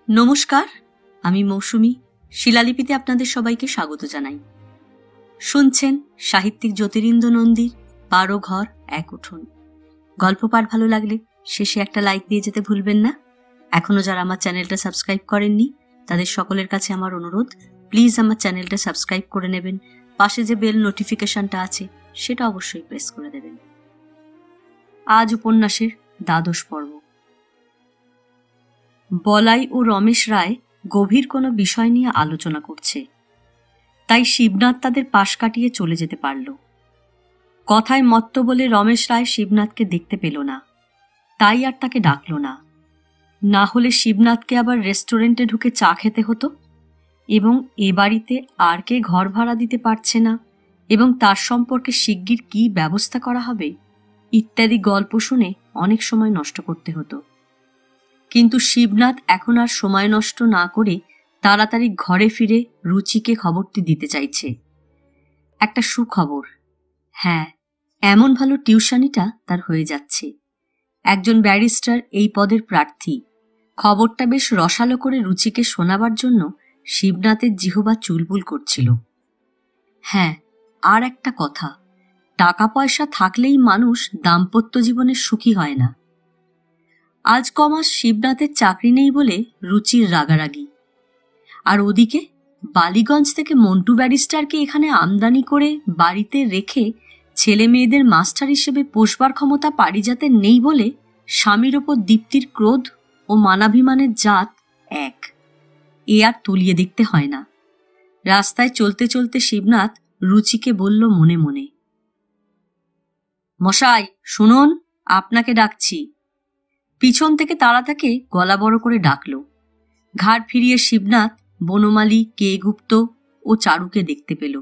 নমস্কার, আমি মৌসুমী। শিলালিপিতে আপনাদের সবাইকে স্বাগত জানাই। শুনছেন সাহিত্যিক জ্যোতিরিন্দ্র নন্দীর 12 ঘর এক উঠোন। গল্প পাঠ ভালো লাগলে শেষে একটা লাইক দিয়ে যেতে ভুলবেন না। এখনো যারা আমার চ্যানেলটা সাবস্ক্রাইব করেননি তাদের সকলের কাছে আমার অনুরোধ, প্লিজ আমার চ্যানেলটা সাবস্ক্রাইব করে নেবেন। পাশে যে বেল নোটিফিকেশনটা আছে সেটা অবশ্যই প্রেস করে দেবেন। আজ উপন্যাসের 12 পর্ব। বলাই ও রমেশ রায় গভীর কোনো বিষয় নিয়ে আলোচনা করছে, তাই শিবনাথ তাদের পাশ কাটিয়ে চলে যেতে পারল। কথায় মত্ত বলে রমেশ রায় শিবনাথকে দেখতে পেল না, তাই আর তাকে ডাকল না। না হলে শিবনাথকে আবার রেস্টুরেন্টে ঢুকে চা খেতে হতো, এবং এ বাড়িতে আর কে ঘর ভাড়া দিতে পারছে না এবং তার সম্পর্কে শিগগির কী ব্যবস্থা করা হবে ইত্যাদি গল্প শুনে অনেক সময় নষ্ট করতে হতো। কিন্তু শিবনাথ এখন আর সময় নষ্ট না করে তাড়াতাড়ি ঘরে ফিরে রুচিকে খবরটি দিতে চাইছে। একটা সুখবর, হ্যাঁ, এমন ভালো টিউশনিটা তার হয়ে যাচ্ছে। একজন ব্যারিস্টার এই পদের প্রার্থী। খবরটা বেশ রসালো করে রুচিকে শোনাবার জন্য শিবনাথের জিহবা চুলবুল করছিল। হ্যাঁ, আর একটা কথা, টাকা পয়সা থাকলেই মানুষ দাম্পত্য জীবনে সুখী হয় না। আজ কমাস শিবনাথের চাকরি নেই বলে রুচির রাগারাগি, আর ওদিকে বালিগঞ্জ থেকে মন্টু ব্যারিস্টারকে এখানে আমদানি করে বাড়িতে রেখে ছেলে মেয়েদের মাস্টার হিসেবে পোষবার ক্ষমতা পারিজাতের নেই বলে স্বামীর ওপর দীপ্তির ক্রোধ ও মানাভিমানের জাত এক। এ আর তলিয়ে দেখতে হয় না। রাস্তায় চলতে চলতে শিবনাথ রুচিকে বলল মনে মনে, মশাই শুনুন, আপনাকে ডাকছি। পিছন থেকে তারা তাকে গলা বড় করে ডাকল। ঘাড় ফিরিয়ে শিবনাথ বনমালী, কে গুপ্ত ও চারুকে দেখতে পেল।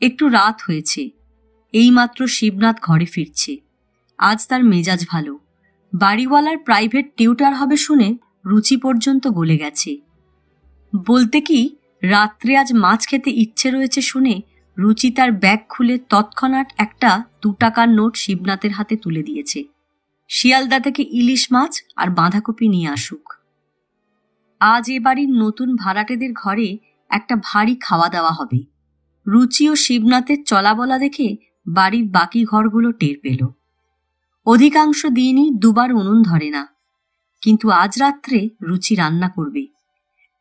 একটু রাত হয়েছে, এইমাত্র শিবনাথ ঘরে ফিরছে। আজ তার মেজাজ ভালো। বাড়িওয়ালার প্রাইভেট টিউটার হবে শুনে রুচি পর্যন্ত গলে গেছে। বলতে কি, রাত্রে আজ মাছ খেতে ইচ্ছে রয়েছে শুনে রুচি তার ব্যাগ খুলে তৎক্ষণাৎ একটা 2 টাকার নোট শিবনাথের হাতে তুলে দিয়েছে। শিয়ালদা থেকে ইলিশ মাছ আর বাঁধাকপি নিয়ে আসুক। আজ এ বাড়ির নতুন ভাড়াটেদের ঘরে একটা ভারী খাওয়া দাওয়া হবে। রুচি ও শিবনাথের চলাবলা দেখে বাড়ির বাকি ঘরগুলো টের পেল। অধিকাংশ দিনই দুবার উনুন ধরে না, কিন্তু আজ রাত্রে রুচি রান্না করবে।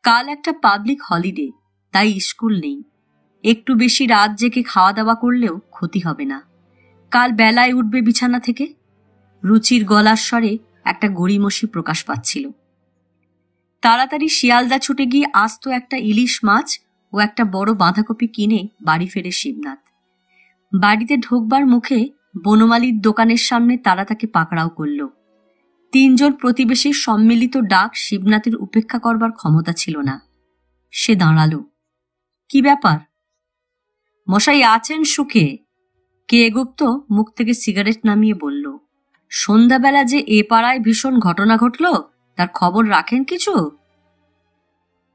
কাল একটা পাবলিক হলিডে, তাই স্কুল নেই। একটু বেশি রাত জেগে খাওয়া দাওয়া করলেও ক্ষতি হবে না। কাল বেলায় উঠবে বিছানা থেকে। রুচির গলার স্বরে একটা গড়িমসি প্রকাশ পাচ্ছিল। তাড়াতাড়ি শিয়ালদা ছুটে গিয়ে আস্ত একটা ইলিশ মাছ ও একটা বড় বাঁধাকপি কিনে বাড়ি ফেরে শিবনাথ। বাড়িতে ঢোকবার মুখে বনমালীর দোকানের সামনে তারা তাকে পাকড়াও করল। 3 জন প্রতিবেশীর সম্মিলিত ডাক শিবনাথের উপেক্ষা করবার ক্ষমতা ছিল না। সে দাঁড়ালো। কি ব্যাপার? মশাই আছেন সুখে? কে গুপ্ত মুখ থেকে সিগারেট নামিয়ে বলল। সন্ধ্যাবেলা যে এ পাড়ায় ভীষণ ঘটনা ঘটল, তার খবর রাখেন কিছু?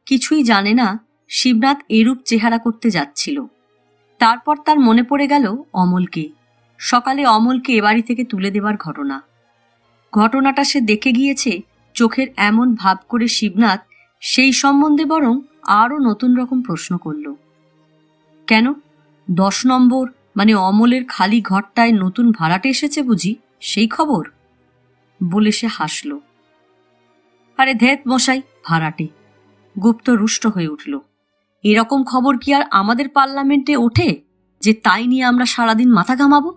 কিছুই জানে না শিবনাথ এরূপ চেহারা করতে যাচ্ছিল। তারপর তার মনে পড়ে গেল অমলকে, সকালে অমলকে এ বাড়ি থেকে তুলে দেবার ঘটনা। ঘটনাটা সে দেখে গিয়েছে। চোখের এমন ভাব করে শিবনাথ সেই সম্বন্ধে বরং আরও নতুন রকম প্রশ্ন করল। কেন, 10 নম্বর মানে অমলের খালি ঘরটায় নতুন ভাড়াটে এসেছে বুঝি, সেই খবর? বলে সে হাসল। আরে ধেৎ মশাই, ভাড়াটে! গুপ্ত রুষ্ট হয়ে উঠল। এরকম খবর কি আর আমাদের পার্লামেন্টে ওঠে যে তাই নিয়ে আমরা সারাদিন মাথা ঘামাবো?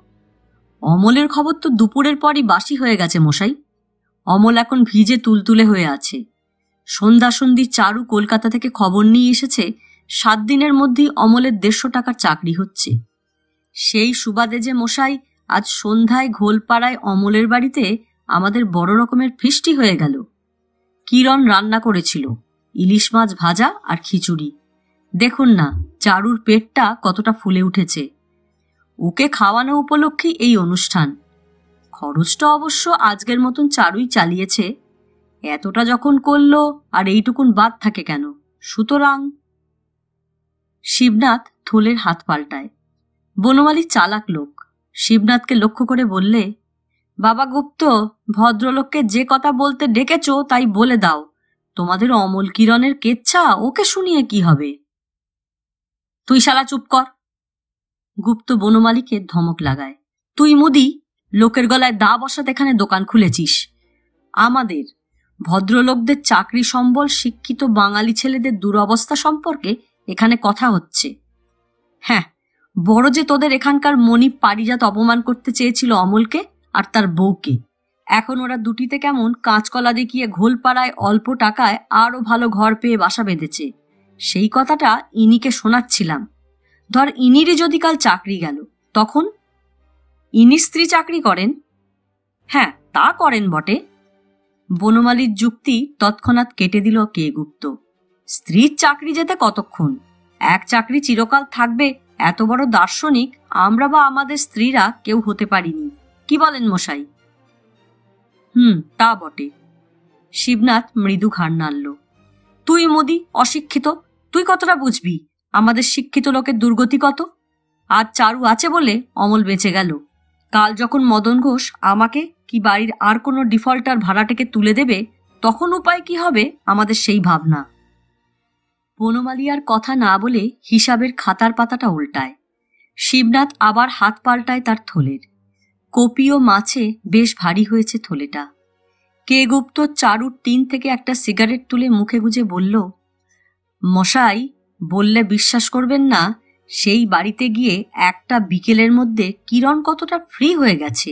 অমলের খবর তো দুপুরের পরই বাসি হয়ে গেছে মশাই। অমল এখন ভিজে তুলতুলে হয়ে আছে। সন্ধ্যাসন্ধি চারু কলকাতা থেকে খবর নিয়ে এসেছে 7 দিনের মধ্যেই অমলের 150 টাকার চাকরি হচ্ছে। সেই সুবাদে যে মশাই আজ সন্ধ্যায় ঘোলপাড়ায় অমলের বাড়িতে আমাদের বড় রকমের ফিস্টি হয়ে গেল। কিরণ রান্না করেছিল ইলিশ মাছ ভাজা আর খিচুড়ি। দেখুন না চারুর পেটটা কতটা ফুলে উঠেছে। ওকে খাওয়ানো উপলক্ষে এই অনুষ্ঠান। খরচটা অবশ্য আজকের মতন চারুই চালিয়েছে। এতটা যখন করল আর এইটুকুন বাদ থাকে কেন? সুতরাং শিবনাথ থলের হাত পাল্টায়। বনমালী চালাক লোক। শিবনাথকে লক্ষ্য করে বললে, বাবা গুপ্ত, ভদ্রলোককে যে কথা বলতে ডেকেছ তাই বলে দাও, তোমাদের অমল কিরণের কেচ্ছা, ওকে শুনিয়ে কি হবে? তুই শালা চুপ কর। গুপ্ত বনমালীকে ধমক লাগায়। তুই মুদি, লোকের গলায় দা বসাতে এখানে দোকান খুলেছিস। আমাদের ভদ্রলোকদের চাকরি সম্বল শিক্ষিত বাঙালি ছেলেদের দুরবস্থা সম্পর্কে এখানে কথা হচ্ছে। হ্যাঁ, বড় যে তোদের এখানকার মনিব পারিজাত অপমান করতে চেয়েছিল অমলকে আর তার বউকে, এখন ওরা দুটিতে কেমন কাঁচকলা দেখিয়ে ঘোলপাড়ায় অল্প টাকায় আরও ভালো ঘর পেয়ে বাসা বেঁধেছে। সেই কথাটা ইনিকে শোনাচ্ছিলাম। ধর ইনিরই যদি কাল চাকরি গেল, তখন? ইনির স্ত্রী চাকরি করেন? হ্যাঁ, তা করেন বটে। বনমালীর যুক্তি তৎক্ষণাৎ কেটে দিল কে গুপ্ত। স্ত্রীর চাকরি যেতে কতক্ষণ? এক চাকরি চিরকাল থাকবে এত বড় দার্শনিক আমরা বা আমাদের স্ত্রীরা কেউ হতে পারিনি। কি বলেন মশাই? তা বটে। শিবনাথ মৃদু ঘাড় নাড়ল। তুই মোদি অশিক্ষিত, তুই কতটা বুঝবি আমাদের শিক্ষিত লোকের দুর্গতি কত? আজ চারু আছে বলে অমল বেঁচে গেল। কাল যখন মদন ঘোষ আমাকে কি বাড়ির আর কোনো ডিফল্টার ভাড়াটেকে তুলে দেবে, তখন উপায় কি হবে আমাদের সেই ভাবনা। বনমালী আর কথা না বলে হিসাবের খাতার পাতাটা উল্টায়। শিবনাথ আবার হাত পাল্টায় তার থলের। কপি ও মাছে বেশ ভারী হয়েছে থলেটা। কে গুপ্ত চারুর টিন থেকে একটা সিগারেট তুলে মুখে গুজে বলল, মশাই, বললে বিশ্বাস করবেন না, সেই বাড়িতে গিয়ে একটা বিকেলের মধ্যে কিরণ কতটা ফ্রি হয়ে গেছে।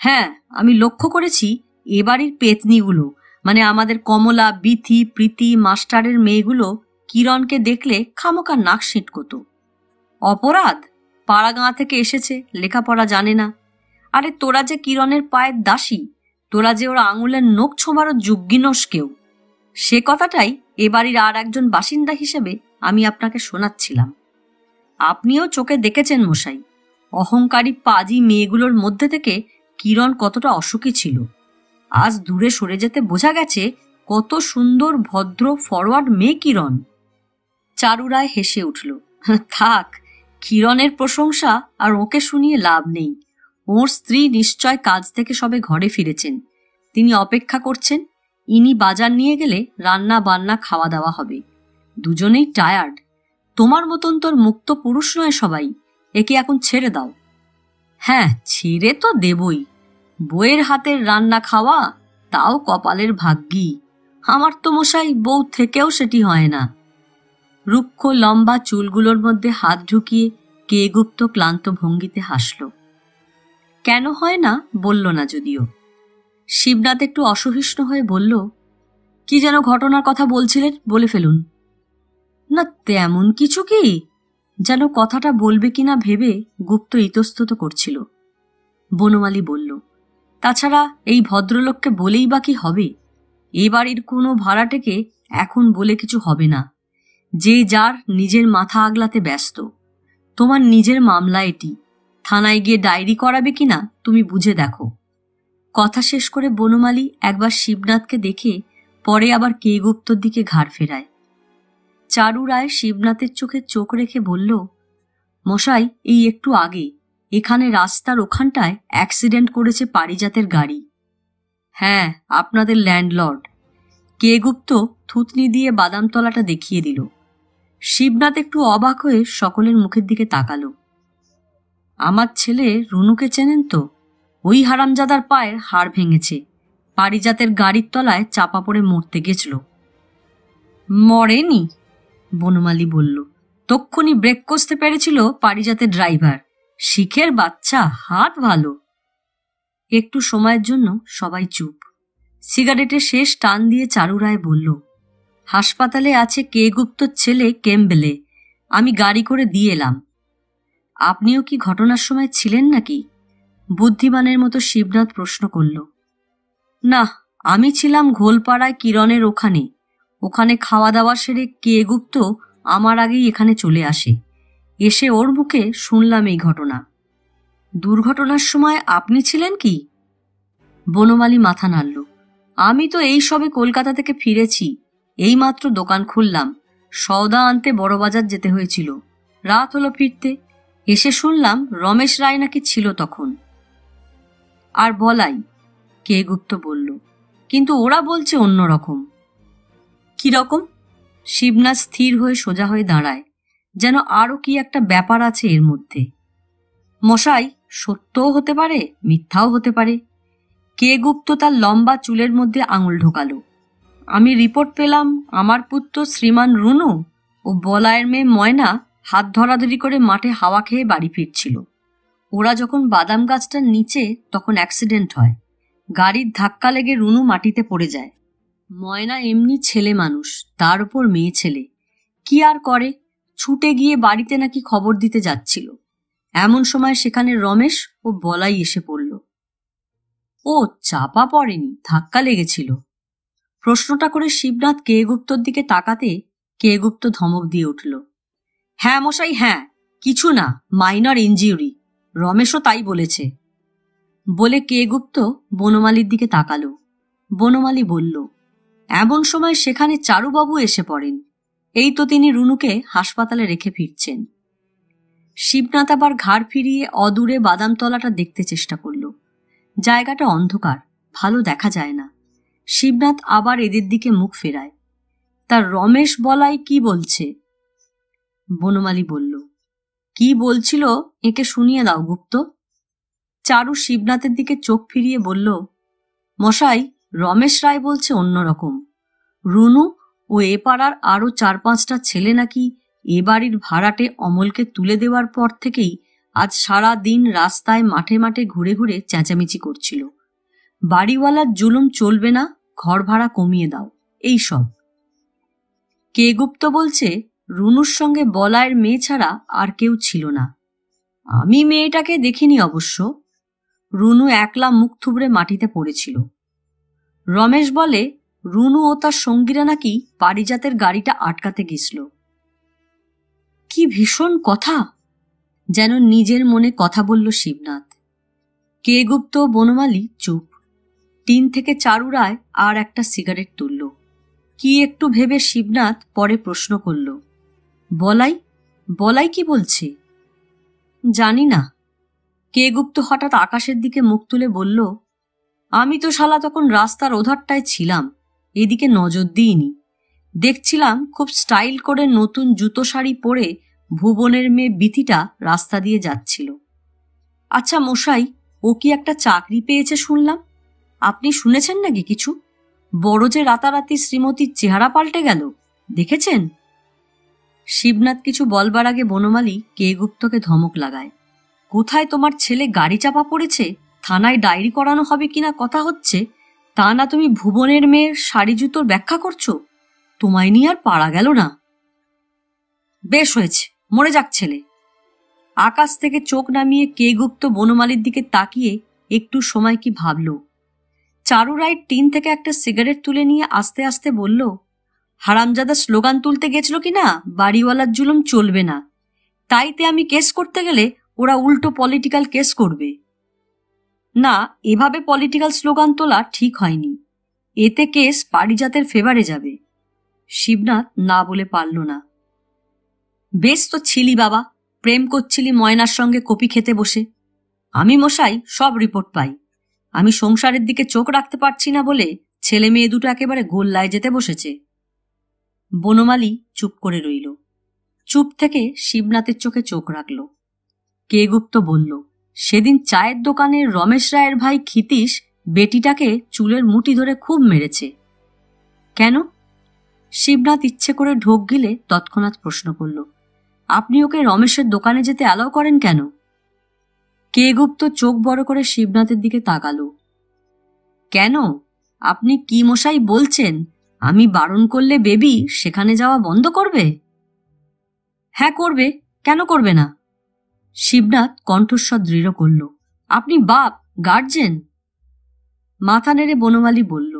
হ্যাঁ, আমি লক্ষ্য করেছি এ বাড়ির পেতনিগুলো, মানে আমাদের কমলা, বিথি, প্রীতি, মাস্টারের মেয়েগুলো কিরণকে দেখলে খামোকা নাক সিঁটকতো। অপরাধ, পাড়া গাঁ থেকে এসেছে, লেখাপড়া জানে না। আরে তোরা যে কিরণের পায়ের দাসী, তোরা যে ওরা আঙুলের নখ ছোঁবারও যোগ্যিনস কেউ, সে কথাটাই এ বাড়ির আর একজন বাসিন্দা হিসেবে আমি আপনাকে শোনাচ্ছিলাম। আপনিও চোখে দেখেছেন মশাই, অহংকারী পাজি মেয়েগুলোর মধ্যে থেকে কিরণ কতটা অসুখী ছিল। আজ দূরে সরে যেতে বোঝা গেছে কত সুন্দর ভদ্র ফরওয়ার্ড মেয়ে কিরণ। চারু রায় হেসে উঠল। থাক, কিরণের প্রশংসা আর ওকে শুনিয়ে লাভ নেই। ওর স্ত্রী নিশ্চয় কাজ থেকে সবে ঘরে ফিরেছেন, তিনি অপেক্ষা করছেন। ইনি বাজার নিয়ে গেলে রান্না বান্না খাওয়া দাওয়া হবে। দুজনেই টায়ার্ড। তোমার মতন তোর মুক্ত পুরুষ নয় সবাই, একে এখন ছেড়ে দাও। হ্যাঁ, ছেড়ে তো দেবই। বউয়ের হাতের রান্না খাওয়া তাও কপালের ভাগ্যি। আমার তো মশাই বউ থেকেও সেটি হয় না। রুক্ষ লম্বা চুলগুলোর মধ্যে হাত ঢুকিয়ে কে গুপ্ত ক্লান্ত ভঙ্গিতে হাসল। কেন হয় না বলল না যদিও। শিবনাথ একটু অসহিষ্ণু হয়ে বলল, কি যেন ঘটনার কথা বলছিলেন, বলে ফেলুন। না তেমন কিছু কি, যেন কথাটা বলবে কিনা ভেবে গুপ্ত ইতস্তত করছিল। বনমালী বলল, তাছাড়া এই ভদ্রলোককে বলেই বা কি হবে? এ বাড়ির কোনো ভাড়াটেকে এখন বলে কিছু হবে না। যে যার নিজের মাথা আগলাতে ব্যস্ত। তোমার নিজের মামলা এটি, থানায় গিয়ে ডায়েরি করাবে কিনা তুমি বুঝে দেখো। কথা শেষ করে বনমালী একবার শিবনাথকে দেখে পরে আবার কে গুপ্তর দিকে ঘাড় ফেরায়। চারু রায় শিবনাথের চোখে চোখ রেখে বলল, মশাই, এই একটু আগে এখানে রাস্তার ওখানটায় অ্যাক্সিডেন্ট করেছে পারিজাতের গাড়ি। হ্যাঁ, আপনাদের ল্যান্ডলর্ড। কে গুপ্ত থুতনি দিয়ে বাদামতলাটা দেখিয়ে দিল। শিবনাথ একটু অবাক হয়ে সকলের মুখের দিকে তাকালো। আমার ছেলে রুনুকে চেনেন তো? ওই হারামজাদার পায়ের হাড় ভেঙেছে, পারিজাতের গাড়ির তলায় চাপা পড়ে মরতে গেছিল। মরেনি, বনমালী বলল। তক্ষুনি ব্রেক কষতে পেরেছিল পারিজাতের ড্রাইভার। শিখের বাচ্চা, হাত ভালো। একটু সময়ের জন্য সবাই চুপ। সিগারেটের শেষ টান দিয়ে চারু রায় বলল, হাসপাতালে আছে কে গুপ্তর ছেলে কেম্বেলে, আমি গাড়ি করে দিয়ে এলাম। আপনিও কি ঘটনার সময় ছিলেন নাকি? বুদ্ধিমানের মতো শিবনাথ প্রশ্ন করল। না, আমি ছিলাম ঘোলপাড়ায় কিরণের ওখানে। ওখানে খাওয়া দাওয়া সেরে কে গুপ্ত আমার আগেই এখানে চলে আসে। এসে ওর মুখে শুনলাম এই ঘটনা। দুর্ঘটনার সময় আপনি ছিলেন কি? বনমালী মাথা নাড়ল। আমি তো এই সবে কলকাতা থেকে ফিরেছি, এইমাত্র দোকান খুললাম। সওদা আনতে বড়বাজার যেতে হয়েছিল, রাত হলো ফিরতে। এসে শুনলাম রমেশ রায় নাকি ছিল তখন। আর বলাই, কে গুপ্ত বলল, কিন্তু ওরা বলছে অন্যরকম। কিরকম? শিবনাথ স্থির হয়ে সোজা হয়ে দাঁড়ায়, যেন আরও কি একটা ব্যাপার আছে এর মধ্যে। মশাই, সত্যও হতে পারে, মিথ্যাও হতে পারে। কে গুপ্ত তার লম্বা চুলের মধ্যে আঙুল ঢোকালো। আমি রিপোর্ট পেলাম আমার পুত্র শ্রীমান রুনু ও বলায়ের মেয়ে ময়না হাত ধরাধরি করে মাঠে হাওয়া খেয়ে বাড়ি ফিরছিল। ওরা যখন বাদাম গাছটার নিচে, তখন অ্যাক্সিডেন্ট হয়। গাড়ির ধাক্কা লেগে রুনু মাটিতে পড়ে যায়। ময়না এমনি ছেলে মানুষ, তার উপর মেয়ে ছেলে, কি আর করে, ছুটে গিয়ে বাড়িতে নাকি খবর দিতে যাচ্ছিল। এমন সময় সেখানে রমেশ ও বলাই এসে পড়ল। ও চাপা পড়েনি, ধাক্কা লেগেছিল। প্রশ্নটা করে শিবনাথ কে গুপ্তর দিকে তাকাতে কে গুপ্ত ধমক দিয়ে উঠল। হ্যাঁ মশাই, হ্যাঁ, কিছু না, মাইনর ইনজিউরি, রমেশও তাই বলেছে। বলে কে গুপ্ত বনমালীর দিকে তাকালো। বনমালী বলল, এমন সময় সেখানে চারুবাবু এসে পড়েন। এই তো তিনি রুনুকে হাসপাতালে রেখে ফিরছেন। শিবনাথ আবার ঘাড় ফিরিয়ে অদূরে বাদামতলাটা দেখতে চেষ্টা করল। জায়গাটা অন্ধকার, ভালো দেখা যায় না। শিবনাথ আবার এদের দিকে মুখ ফেরায়। তার রমেশ বলাই কি বলছে? বনমালী বলল, কি বলছিল একে শুনিয়ে দাও গুপ্ত। চারু শিবনাথের দিকে চোখ ফিরিয়ে বলল, মশাই, রমেশ রায় বলছে অন্যরকম। রুনু ও এ পাড়ার আরও 4-5টা ছেলে নাকি এ বাড়ির ভাড়াটে অমলকে তুলে দেওয়ার পর থেকেই আজ সারা দিন রাস্তায় মাঠে মাঠে ঘুরে ঘুরে চেঁচামেচি করছিল। বাড়িওয়ালার জুলুম চলবে না, ঘর ভাড়া কমিয়ে দাও, এই সব। কে গুপ্ত বলছে রুনুর সঙ্গে বলায়ের মেয়ে ছাড়া আর কেউ ছিল না। আমি মেয়েটাকে দেখিনি অবশ্য। রুনু একলা মুখ থুবড়ে মাটিতে পড়েছিল। রমেশ বলে রুনু ও তার সঙ্গীরা নাকি পারিজাতের গাড়িটা আটকাতে গেছিল। কি ভীষণ কথা! যেন নিজের মনে কথা বলল শিবনাথ। কে গুপ্ত বনমালী চুপ। টিন থেকে চারু রায় আর একটা সিগারেট তুলল। কি একটু ভেবে শিবনাথ পরে প্রশ্ন করল, বলাই, বলাই কি বলছে? জানি না। কে গুপ্ত হঠাৎ আকাশের দিকে মুখ তুলে বলল, আমি তো শালা তখন রাস্তার ওধারটায় ছিলাম, এদিকে নজর দিইনি। দেখছিলাম খুব স্টাইল করে নতুন জুতো শাড়ি পরে ভুবনের মেয়ে বিথিটা রাস্তা দিয়ে যাচ্ছিল। আচ্ছা মশাই, ও কি একটা চাকরি পেয়েছে শুনলাম? আপনি শুনেছেন নাকি কিছু? বড় যে রাতারাতি শ্রীমতীর চেহারা পাল্টে গেল, দেখেছেন? শিবনাথ কিছু বলবার আগে বনমালী কে গুপ্তকে ধমক লাগায়। কোথায় তোমার ছেলে গাড়ি চাপা পড়েছে, থানায় ডায়েরি করানো হবে কিনা কথা হচ্ছে, তা না তুমি ভুবনের মেয়ের শাড়ি জুতোর ব্যাখ্যা করছো। তোমায় নিয়ে আর পারা গেল না। বেশ হয়েছে, মরে যাক ছেলে। আকাশ থেকে চোখ নামিয়ে কে গুপ্ত বনমালীর দিকে তাকিয়ে একটু সময় কি ভাবল। চারু রায় টিন থেকে একটা সিগারেট তুলে নিয়ে আস্তে আস্তে বলল, হারামজাদা স্লোগান তুলতে গেছিল কিনা বাড়িওয়ালার জুলুম চলবে না, তাইতে আমি কেস করতে গেলে ওরা উল্টো পলিটিক্যাল কেস করবে। না, এভাবে পলিটিক্যাল স্লোগান তোলা ঠিক হয়নি, এতে কেস পারিজাতের ফেভারে যাবে। শিবনাথ না বলে পারল না। বেশ তো ছিলি বাবা, প্রেম করছিলি ময়নার সঙ্গে কপি খেতে বসে। আমি মশাই সব রিপোর্ট পাই। আমি সংসারের দিকে চোখ রাখতে পারছি না বলে ছেলে মেয়ে দুটো একেবারে গোল্লায় যেতে বসেছে। বনমালী চুপ করে রইল। চুপ থেকে শিবনাথের চোখে চোখ রাখল। কে গুপ্ত বলল, সেদিন চায়ের দোকানে রমেশ রায়ের ভাই ক্ষিতীশ বেটিটাকে চুলের মুঠি ধরে খুব মেরেছে। কেন? শিবনাথ ইচ্ছে করে ঢোক গিলে তৎক্ষণাৎ প্রশ্ন করল, আপনি ওকে রমেশের দোকানে যেতে অ্যালাউ করেন কেন? কে গুপ্ত চোখ বড় করে শিবনাথের দিকে তাকালো। কেন? আপনি কি মশাই বলছেন? আমি বারণ করলে বেবি সেখানে যাওয়া বন্ধ করবে? হ্যাঁ করবে, কেন করবে না? শিবনাথ কণ্ঠস্বর দৃঢ় করল, আপনি বাপ, গার্জেন। মাথা নেড়ে বনমালী বলল,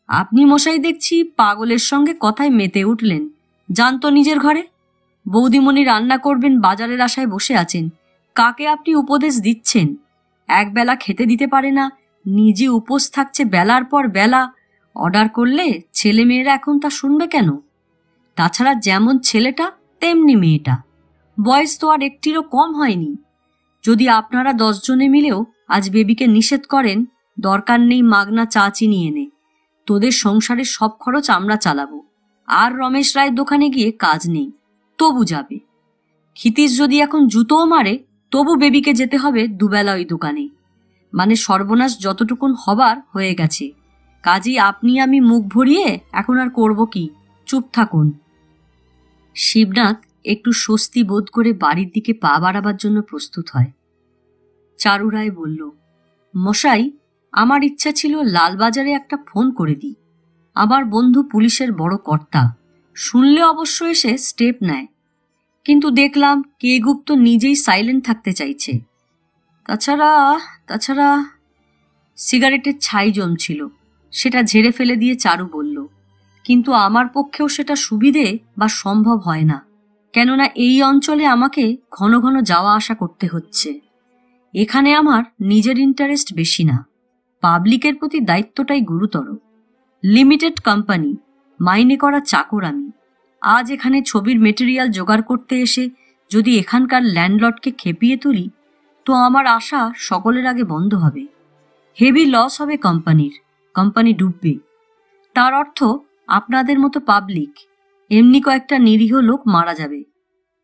আপনি মশাই দেখছি পাগলের সঙ্গে কথায় মেতে উঠলেন। যান তো নিজের ঘরে। বৌদিমণি রান্না করবেন বাজারের আশায় বসে আছেন। কাকে আপনি উপদেশ দিচ্ছেন? একবেলা খেতে দিতে পারে না, নিজে উপোস থাকছে বেলার পর বেলা। অর্ডার করলে ছেলে মেয়েরা এখন তা শুনবে কেন? তাছাড়া যেমন ছেলেটা তেমনি মেয়েটা, বয়স তো আর একটিরও কম হয়নি। যদি আপনারা 10 জনে মিলেও আজ বেবিকে নিষেধ করেন, দরকার নেই মাগনা চা চিনি এনে, তোদের সংসারের সব খরচ আমরা চালাবো, আর রমেশ রায়ের দোকানে গিয়ে কাজ নেই, তবু যাবে। ক্ষিতীশ যদি এখন জুতোও মারে, তবু বেবিকে যেতে হবে দুবেলা ওই দোকানে। মানে সর্বনাশ যতটুকুন হবার হয়ে গেছে। কাজেই আপনি আমি মুখ ভরিয়ে এখন আর করব কি, চুপ থাকুন। শিবনাথ একটু স্বস্তি বোধ করে বাড়ির দিকে পা বাড়াবার জন্য প্রস্তুত হয়। চারু রায় বলল, মশাই, আমার ইচ্ছা ছিল লালবাজারে একটা ফোন করে দিই। আমার বন্ধু পুলিশের বড় কর্তা, শুনলে অবশ্য এসে স্টেপ নেয়, কিন্তু দেখলাম কে গুপ্ত নিজেই সাইলেন্ট থাকতে চাইছে। তাছাড়া সিগারেটের ছাই জমছিল, সেটা ঝেড়ে ফেলে দিয়ে চারু বলল, কিন্তু আমার পক্ষেও সেটা সুবিধে বা সম্ভব হয় না, কেননা এই অঞ্চলে আমাকে ঘন ঘন যাওয়া আসা করতে হচ্ছে। এখানে আমার নিজের ইন্টারেস্ট বেশি না, পাবলিকের প্রতি দায়িত্বটাই গুরুতর। লিমিটেড কোম্পানি, মাইনে করা চাকর আমি। আজ এখানে ছবির মেটেরিয়াল জোগাড় করতে এসে যদি এখানকার ল্যান্ডলর্ডকে খেপিয়ে তুলি, তো আমার আশা সকলের আগে বন্ধ হবে। হেভি লস হবে কোম্পানির, কোম্পানি ডুববে। তার অর্থ আপনাদের মতো পাবলিক, এমনি কয়েকটা নিরীহ লোক মারা যাবে।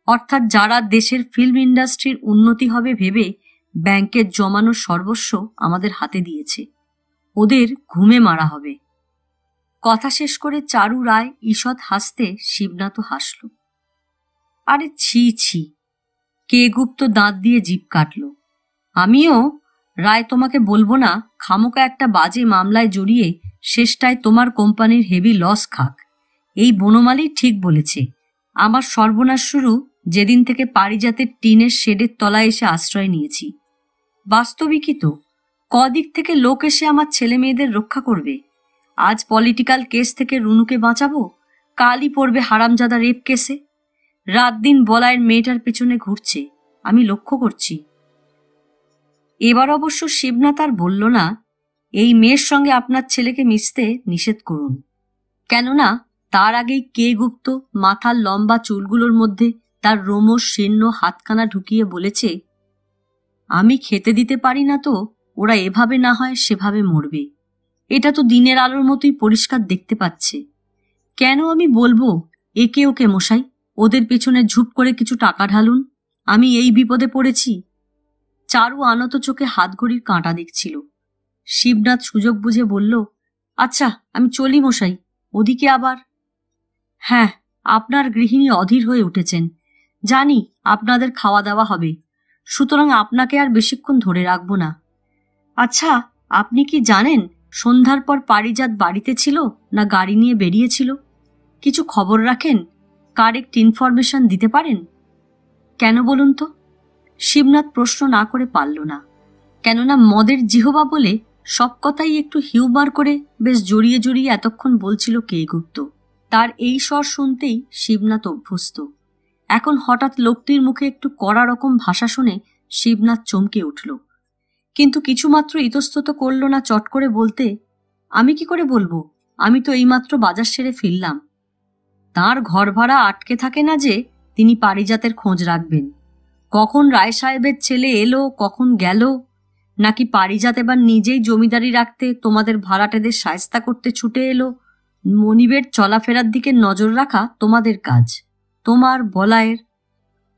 অর্থাৎ যারা দেশের ফিল্ম ইন্ডাস্ট্রির উন্নতি হবে ভেবে ব্যাংকের জমানো সর্বস্ব আমাদের হাতে দিয়েছে, ওদের ঘুমে মারা হবে। কথা শেষ করে চারু রায় ঈষৎ হাসতে শিবনাথও হাসল। আরে ছি ছি, কে গুপ্ত দাঁত দিয়ে জিভ কাটল। আমিও রায় তোমাকে বলবো না খামোকা একটা বাজে মামলায় জড়িয়ে শেষটায় তোমার কোম্পানির হেভি লস খাক। এই বনমালী ঠিক বলেছে, আমার সর্বনাশ শুরু যেদিন থেকে পারিজাতের টিনের শেডের তলায় এসে আশ্রয় নিয়েছি। বাস্তবিকই তো, কদিক থেকে লোক এসে আমার ছেলে মেয়েদের রক্ষা করবে। আজ পলিটিক্যাল কেস থেকে রুনুকে বাঁচাবো, কালই পড়বে হারামজাদা রেপ কেসে। রাত দিন বলায়ের মেয়েটার পেছনে ঘুরছে, আমি লক্ষ্য করছি। এবার অবশ্য শিবনাথ আর বলল না, এই মেয়ের সঙ্গে আপনার ছেলেকে মিশতে নিষেধ করুন, কেননা তার আগেই কে গুপ্ত মাথার লম্বা চুলগুলোর মধ্যে তার রোমশ শীর্ণ হাতখানা ঢুকিয়ে বলেছে, আমি খেতে দিতে পারি না তো ওরা এভাবে না হয় সেভাবে মরবে। এটা তো দিনের আলোর মতোই পরিষ্কার দেখতে পাচ্ছে। কেন আমি বলবো একে ওকে মশাই, ওদের পেছনে ঝুপ করে কিছু টাকা ঢালুন, আমি এই বিপদে পড়েছি। চারু আনত চোখে হাতঘড়ির কাঁটা দেখছিল। শিবনাথ সুযোগ বুঝে বলল, আচ্ছা আমি চলি মশাই, ওদিকে আবার। হ্যাঁ, আপনার গৃহিণী অধীর হয়ে উঠেছেন, জানি আপনাদের খাওয়া দাওয়া হবে, সুতরাং আপনাকে আর বেশিক্ষণ ধরে রাখব না। আচ্ছা, আপনি কি জানেন সন্ধ্যার পর পারিজাত বাড়িতে ছিল না গাড়ি নিয়ে বেরিয়েছিল? কিছু খবর রাখেন? কারেক্ট ইনফরমেশন দিতে পারেন? কেন বলুন তো? শিবনাথ প্রশ্ন না করে পারল না, কেননা মদের জিহবা বলে সব কথাই একটু হিউমার করে বেশ জড়িয়ে জড়িয়ে এতক্ষণ বলছিল কে গুপ্ত। তার এই স্বর শুনতেই শিবনাথ অভ্যস্ত। এখন হঠাৎ লোকটির মুখে একটু কড়া রকম ভাষা শুনে শিবনাথ চমকে উঠল, কিন্তু কিছুমাত্র ইতস্তত করল না চট করে বলতে, আমি কি করে বলবো, আমি তো এইমাত্র বাজার সেরে ফিরলাম। তাঁর ঘর ভাড়া আটকে থাকে না যে তিনি পারিজাতের খোঁজ রাখবেন। কখন রায় সাহেবের ছেলে এলো, কখন গেল, নাকি পারিজাত এবার নিজেই জমিদারি রাখতে তোমাদের ভাড়াটেদের শায়েস্তা করতে ছুটে এলো, মনিবের চলাফেরার দিকে নজর রাখা তোমাদের কাজ। তোমার বলায়ের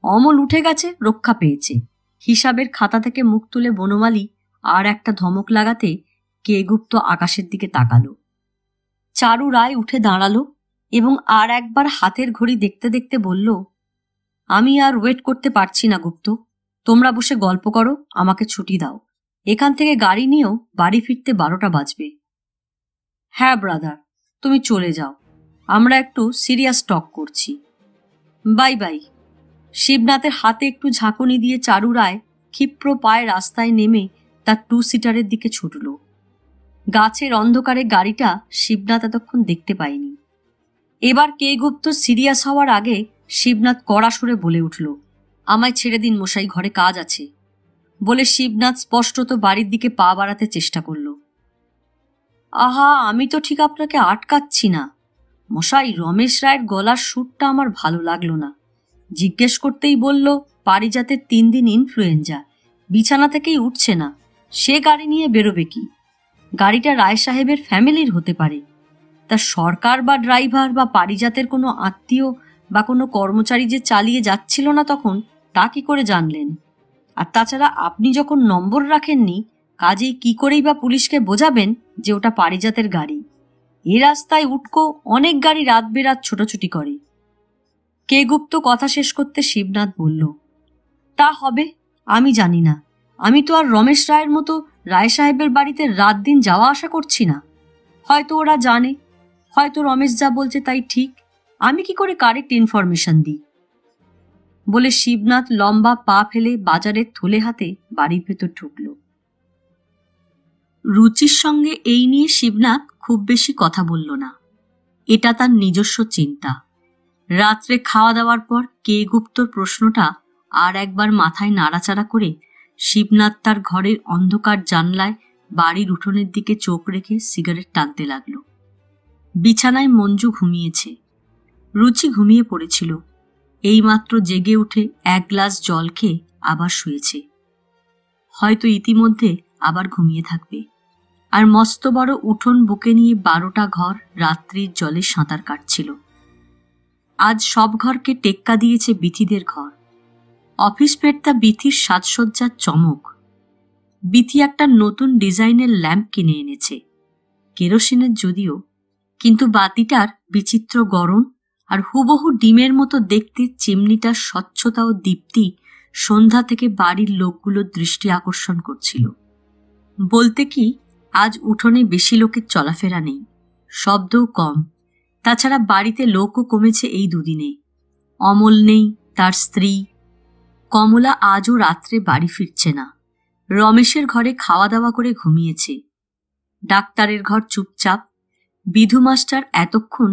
অমল উঠে গেছে, রক্ষা পেয়েছে। হিসাবের খাতা থেকে মুখ তুলে বনমালী আর একটা ধমক লাগাতে কে গুপ্ত আকাশের দিকে তাকালো। চারু রায় উঠে দাঁড়ালো এবং আর একবার হাতের ঘড়ি দেখতে দেখতে বলল, আমি আর ওয়েট করতে পারছি না গুপ্ত, তোমরা বসে গল্প করো, আমাকে ছুটি দাও। এখান থেকে গাড়ি নিয়েও বাড়ি ফিরতে 12টা বাজবে। হ্যাঁ ব্রাদার, তুমি চলে যাও, আমরা একটু সিরিয়াস টক করছি। Bye bye. শিবনাথের হাতে একটু ঝাঁকুনি দিয়ে চারু রায় ক্ষিপ্র পায়ে রাস্তায় নেমে তার 2 সিটারের দিকে ছুটল। গাছের অন্ধকারে গাড়িটা শিবনাথ এতক্ষণ দেখতে পায়নি। এবার কে গুপ্ত সিরিয়াস হওয়ার আগে শিবনাথ কড়া সুরে বলে উঠল, আমায় ছেড়ে দিন মশাই, ঘরে কাজ আছে। বলে শিবনাথ স্পষ্টত বাড়ির দিকে পা বাড়াতে চেষ্টা করল। আহা, আমি তো ঠিক আপনাকে আটকাচ্ছি না মশাই, রমেশ রায়ের গলার সুরটা আমার ভালো লাগলো না। জিজ্ঞেস করতেই বলল পারিজাতের 3 দিন ইনফ্লুয়েঞ্জা, বিছানা থেকেই উঠছে না, সে গাড়ি নিয়ে বেরোবে কি? গাড়িটা রায় সাহেবের ফ্যামিলির হতে পারে। তা সরকার বা ড্রাইভার বা পারিজাতের কোনো আত্মীয় বা কোনো কর্মচারী যে চালিয়ে যাচ্ছিল না তখন, তা কি করে জানলেন? আর তাছাড়া আপনি যখন নম্বর রাখেননি, কাজেই কি করেই বা পুলিশকে বোঝাবেন যে ওটা পারিজাতের গাড়ি? এ রাস্তায় উটকো অনেক গাড়ি রাত বেরাত ছোটাছুটি করে। কে গুপ্ত কথা শেষ করতে শিবনাথ বলল, তা হবে, আমি জানি না। আমি তো আর রমেশ রায়ের মতো রায় সাহেবের বাড়িতে রাত দিন যাওয়া আসা করছি না। হয়তো ওরা জানে, হয়তো রমেশ যা বলছে তাই ঠিক। আমি কি করে কারেক্ট ইনফরমেশন দিই? বলে শিবনাথ লম্বা পা ফেলে বাজারের থলে হাতে বাড়ির ভেতর ঢুকল। রুচির সঙ্গে এই নিয়ে শিবনাথ খুব বেশি কথা বলল না। এটা তার নিজস্ব চিন্তা। রাত্রে খাওয়া দাওয়ার পর কে গুপ্তর প্রশ্নটা আর একবার মাথায় নাড়াচাড়া করে শিবনাথ তার ঘরের অন্ধকার জানলায় বাড়ির উঠোনের দিকে চোখ রেখে সিগারেট টানতে লাগল। বিছানায় মঞ্জু ঘুমিয়েছে। রুচি ঘুমিয়ে পড়েছিল। এইমাত্র জেগে উঠে এক গ্লাস জল খেয়ে আবার শুয়েছে। হয়তো ইতিমধ্যে আবার ঘুমিয়ে থাকবে। আর মস্ত বড় উঠোন বুকে নিয়ে 12টা ঘর রাত্রির জলে সাঁতার কাটছিল। আজ সব ঘরকে টেক্কা দিয়েছে বিথিদের ঘর। অফিস ফেরতা বিথির সাজসজ্জার চমক। বিথি একটা নতুন ডিজাইনের ল্যাম্প কিনে এনেছে, কেরোসিনের যদিও, কিন্তু বাতিটার বিচিত্র গড়ন আর হুবহু ডিমের মতো দেখতে চিমনিটার স্বচ্ছতা ও দীপ্তি সন্ধ্যা থেকে বাড়ির লোকগুলোর দৃষ্টি আকর্ষণ করছিল। বলতে কি, আজ উঠোনে বেশি লোকের চলাফেরা নেই, শব্দও কম। তাছাড়া বাড়িতে লোকও কমেছে এই দুদিনে। অমল নেই, তার স্ত্রী। কমলা আজও রাত্রে বাড়ি ফিরছে না। রমেশের ঘরে খাওয়া দাওয়া করে ঘুমিয়েছে। ডাক্তারের ঘর চুপচাপ। বিধু মাস্টার এতক্ষণ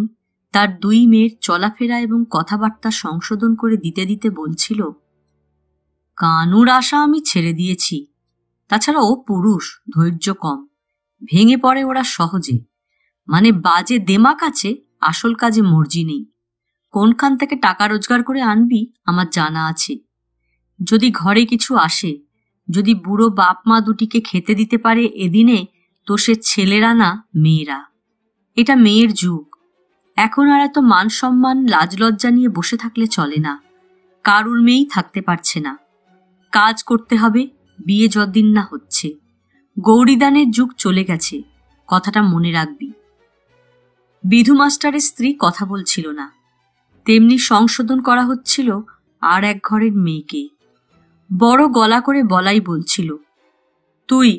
তার 2 মেয়ের চলাফেরা এবং কথাবার্তা সংশোধন করে দিতে দিতে বলছিল, কানুর আশা আমি ছেড়ে দিয়েছি। তাছাড়া ও পুরুষ, ধৈর্য কম, ভেঙে পড়ে ওরা সহজে। মানে বাজে দেমাক আছে, আসল কাজে মর্জি নেই। কোনখান থেকে টাকা রোজগার করে আনবি আমার জানা আছে। যদি ঘরে কিছু আসে, যদি বুড়ো বাপ মা দুটিকে খেতে দিতে পারে এদিনে, তো সে ছেলেরা না মেয়েরা। এটা মেয়ের যুগ। এখন আর এত মান সম্মান লাজ লজ্জা নিয়ে বসে থাকলে চলে না। কারুর মেয়েই থাকতে পারছে না। কাজ করতে হবে, বিয়ে যতদিন না হচ্ছে। গৌরীদানের যুগ চলে গেছে, কথাটা মনে রাখবি। বিধু মাস্টারের স্ত্রী কথা বলছিল না। তেমনি সংশোধন করা হচ্ছিল আর এক ঘরের মেয়েকে। বড় গলা করে বলাই বলছিল, তুই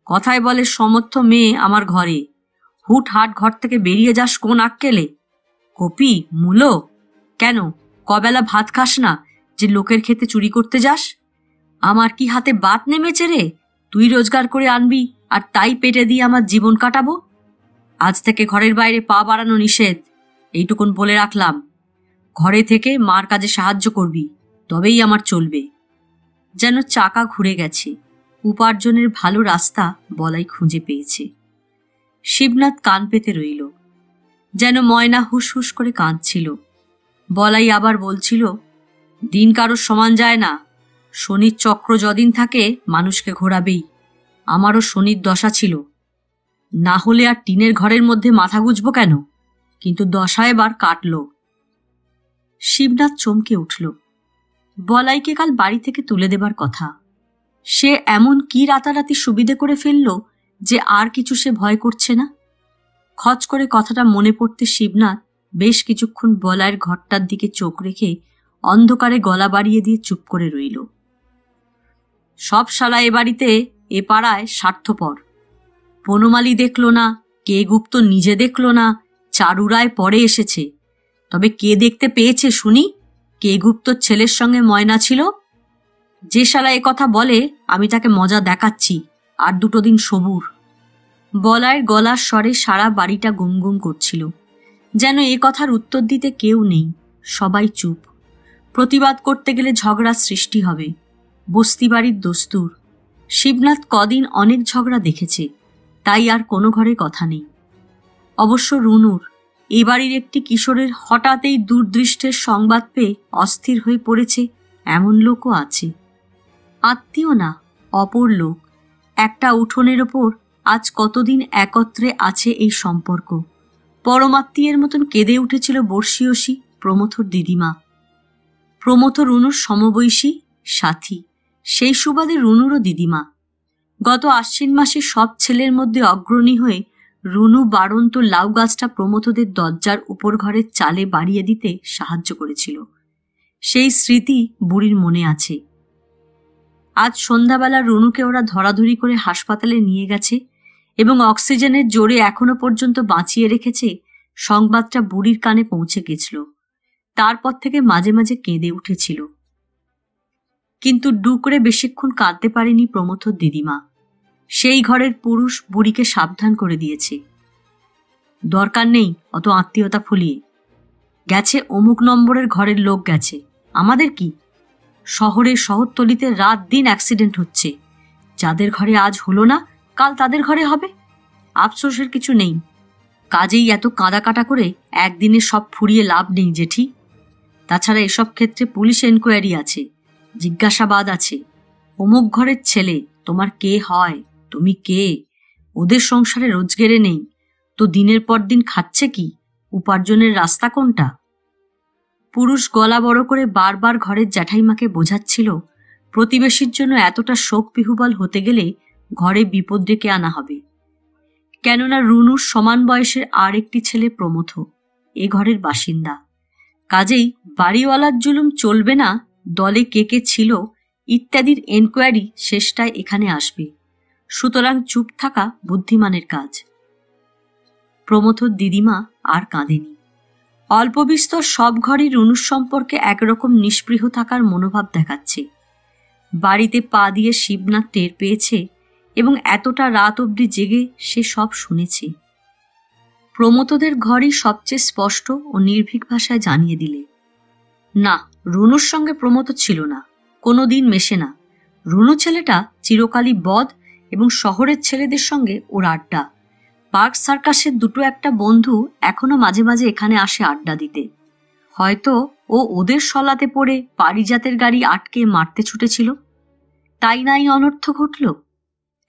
কথায় বলে সমর্থ মেয়ে আমার ঘরে, হুট হাট ঘর থেকে বেরিয়ে যাস কোন আক্কেলে? কপি মূলো কেন? কবেলা ভাত খাস না যে লোকের খেতে চুরি করতে যাস? আমার কি হাতে বাত নেমেছে রে? তুই রোজগার করে আনবি আর তাই পেটে দিয়ে আমার জীবন কাটাবো? আজ থেকে ঘরের বাইরে পা বাড়ানো নিষেধ, এইটুকুন বলে রাখলাম। ঘরে থেকে মার কাজে সাহায্য করবি, তবেই আমার চলবে। যেন চাকা ঘুরে গেছে। উপার্জনের ভালো রাস্তা বলাই খুঁজে পেয়েছে। শিবনাথ কান পেতে রইল। যেন ময়না হুস হুস করে কাঁদছিল। বলাই আবার বলছিল, দিন কারোর সমান যায় না। শনির চক্র যদিন থাকে মানুষকে ঘোরাবেই। আমারও শনির দশা ছিল, না হলে আর টিনের ঘরের মধ্যে মাথা গুঁজব কেন? কিন্তু দশা এবার কাটল। শিবনাথ চমকে উঠল। বলাইকে কাল বাড়ি থেকে তুলে দেবার কথা। সে এমন কি রাতারাতি সুবিধে করে ফেলল যে আর কিছু সে ভয় করছে না। খচ করে কথাটা মনে পড়তে শিবনাথ বেশ কিছুক্ষণ বলাইয়ের ঘরটার দিকে চোখ রেখে অন্ধকারে গলা বাড়িয়ে দিয়ে চুপ করে রইল। সব শালা এ বাড়িতে, এ পাড়ায় স্বার্থপর। বনমালী দেখল না, কে গুপ্ত নিজে দেখল না, চারুরায় পরে এসেছে। তবে কে দেখতে পেয়েছে শুনি? কে গুপ্তর ছেলের সঙ্গে ময়না ছিল। যে শালা এ কথা বলে আমি তাকে মজা দেখাচ্ছি, আর 2 দিন সবুর। বলাইয়ের গলার স্বরে সারা বাড়িটা গুমগুম করছিল। যেন এ কথার উত্তর দিতে কেউ নেই, সবাই চুপ। প্রতিবাদ করতে গেলে ঝগড়ার সৃষ্টি হবে। বস্তি বাড়ির দস্তুর। শিবনাথ কদিন অনেক ঝগড়া দেখেছে, তাই আর কোনো ঘরে কথা নেই। অবশ্য রুনুর, এ বাড়ির একটি কিশোরের হঠাৎই দূরদৃষ্টের সংবাদ পেয়ে অস্থির হয়ে পড়েছে এমন লোকও আছে। আত্মীয় না, অপর লোক। একটা উঠোনের ওপর আজ কতদিন একত্রে আছে এই সম্পর্ক। পরমাত্মীয়ের মতন কেঁদে উঠেছিল বর্ষীয়সী প্রমথর দিদিমা। প্রমথ রুনুর সমবয়সী সাথী, সেই সুবাদে রুনুরও দিদিমা। গত আশ্বিন মাসে সব ছেলের মধ্যে অগ্রণী হয়ে রুনু বাড়ন্ত লাউ গাছটা প্রমথদের দরজার উপর ঘরের চালে বাড়িয়ে দিতে সাহায্য করেছিল। সেই স্মৃতি বুড়ির মনে আছে। আজ সন্ধ্যাবেলা রুনুকে ওরা ধরাধরি করে হাসপাতালে নিয়ে গেছে এবং অক্সিজেনের জোরে এখনো পর্যন্ত বাঁচিয়ে রেখেছে, সংবাদটা বুড়ির কানে পৌঁছে গেছিল। তারপর থেকে মাঝে মাঝে কেঁদে উঠেছিল, কিন্তু ডুকরে বেশিক্ষণ কাঁদতে পারেনি প্রমথর দিদিমা। সেই ঘরের পুরুষ বুড়িকে সাবধান করে দিয়েছে, দরকার নেই অত আত্মীয়তা ফলিয়ে। গেছে অমুক নম্বরের ঘরের লোক গেছে, আমাদের কি? শহরের শহরতলিতে রাত দিন অ্যাক্সিডেন্ট হচ্ছে, যাদের ঘরে আজ হলো না কাল তাদের ঘরে হবে, আফসোসের কিছু নেই। কাজেই এত কাঁদা কাটা করে একদিনে সব ফুরিয়ে লাভ নেই জেঠি। তাছাড়া এসব ক্ষেত্রে পুলিশ এনকোয়ারি আছে, জিজ্ঞাসাবাদ আছে। অমুক ঘরের ছেলে তোমার কে হয়, তুমি কে? ওদের সংসারে রোজগেরে নেই তো দিনের পর দিন খাচ্ছে কি? উপার্জনের রাস্তা কোনটা? পুরুষ গলা বড় করে বারবার ঘরের জ্যাঠাইমাকে বোঝাচ্ছিল, প্রতিবেশীর জন্য এতটা শোক বিহুবল হতে গেলে ঘরে বিপদ ডেকে আনা হবে। কেননা রুনুর সমান বয়সের আর একটি ছেলে প্রমথ এ ঘরের বাসিন্দা। কাজেই বাড়িওয়ালার জুলুম চলবে না, দলে কে কে ছিল ইত্যাদির এনকোয়ারি শেষটায় এখানে আসবে। সুতরাং চুপ থাকা বুদ্ধিমানের কাজ। প্রমথর দিদিমা আর কাঁদেনি। অল্প বিস্তর সব ঘরই রুনুর সম্পর্কে একরকম নিস্পৃহ থাকার মনোভাব দেখাচ্ছে। বাড়িতে পা দিয়ে শিবনাথ টের পেয়েছে এবং এতটা রাত অবধি জেগে সে সব শুনেছে। প্রমথদের ঘরই সবচেয়ে স্পষ্ট ও নির্ভীক ভাষায় জানিয়ে দিলে, না, রুনুর সঙ্গে প্রমথ ছিল না, কোনো দিন মেশে না। রুনু ছেলেটা চিরকালই বদ এবং শহরের ছেলেদের সঙ্গে ওর আড্ডা। পার্ক সার্কাসের দুটো একটা বন্ধু এখনো মাঝে মাঝে এখানে আসে আড্ডা দিতে। হয়তো ও ওদের সলাতে পড়ে পারিজাতের গাড়ি আটকে মারতে ছুটেছিল, তাই নাই অনর্থ ঘটল।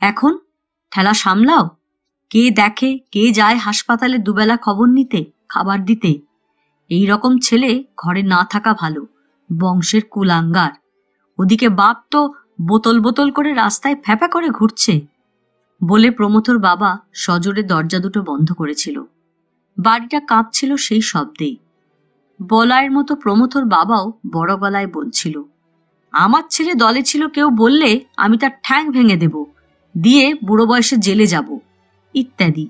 এখন ঠেলা সামলাও, কে দেখে কে যায় হাসপাতালে দুবেলা খবর নিতে, খাবার দিতে। এই রকম ছেলে ঘরে না থাকা ভালো, বংশের কুলাঙ্গার। ওদিকে বাপ তো বোতল বোতল করে রাস্তায় ফ্যাপা করে ঘুরছে বলে প্রমথর বাবা সজোরে দরজা দুটো বন্ধ করেছিল। বাড়িটা কাঁপছিল সেই শব্দেই। বলায়ের মতো প্রমথর বাবাও বড় গলায় বলছিল, আমার ছেলে দলে ছিল, কেউ বললে আমি তার ঠ্যাং ভেঙে দেব, দিয়ে বুড়ো বয়সে জেলে যাব ইত্যাদি।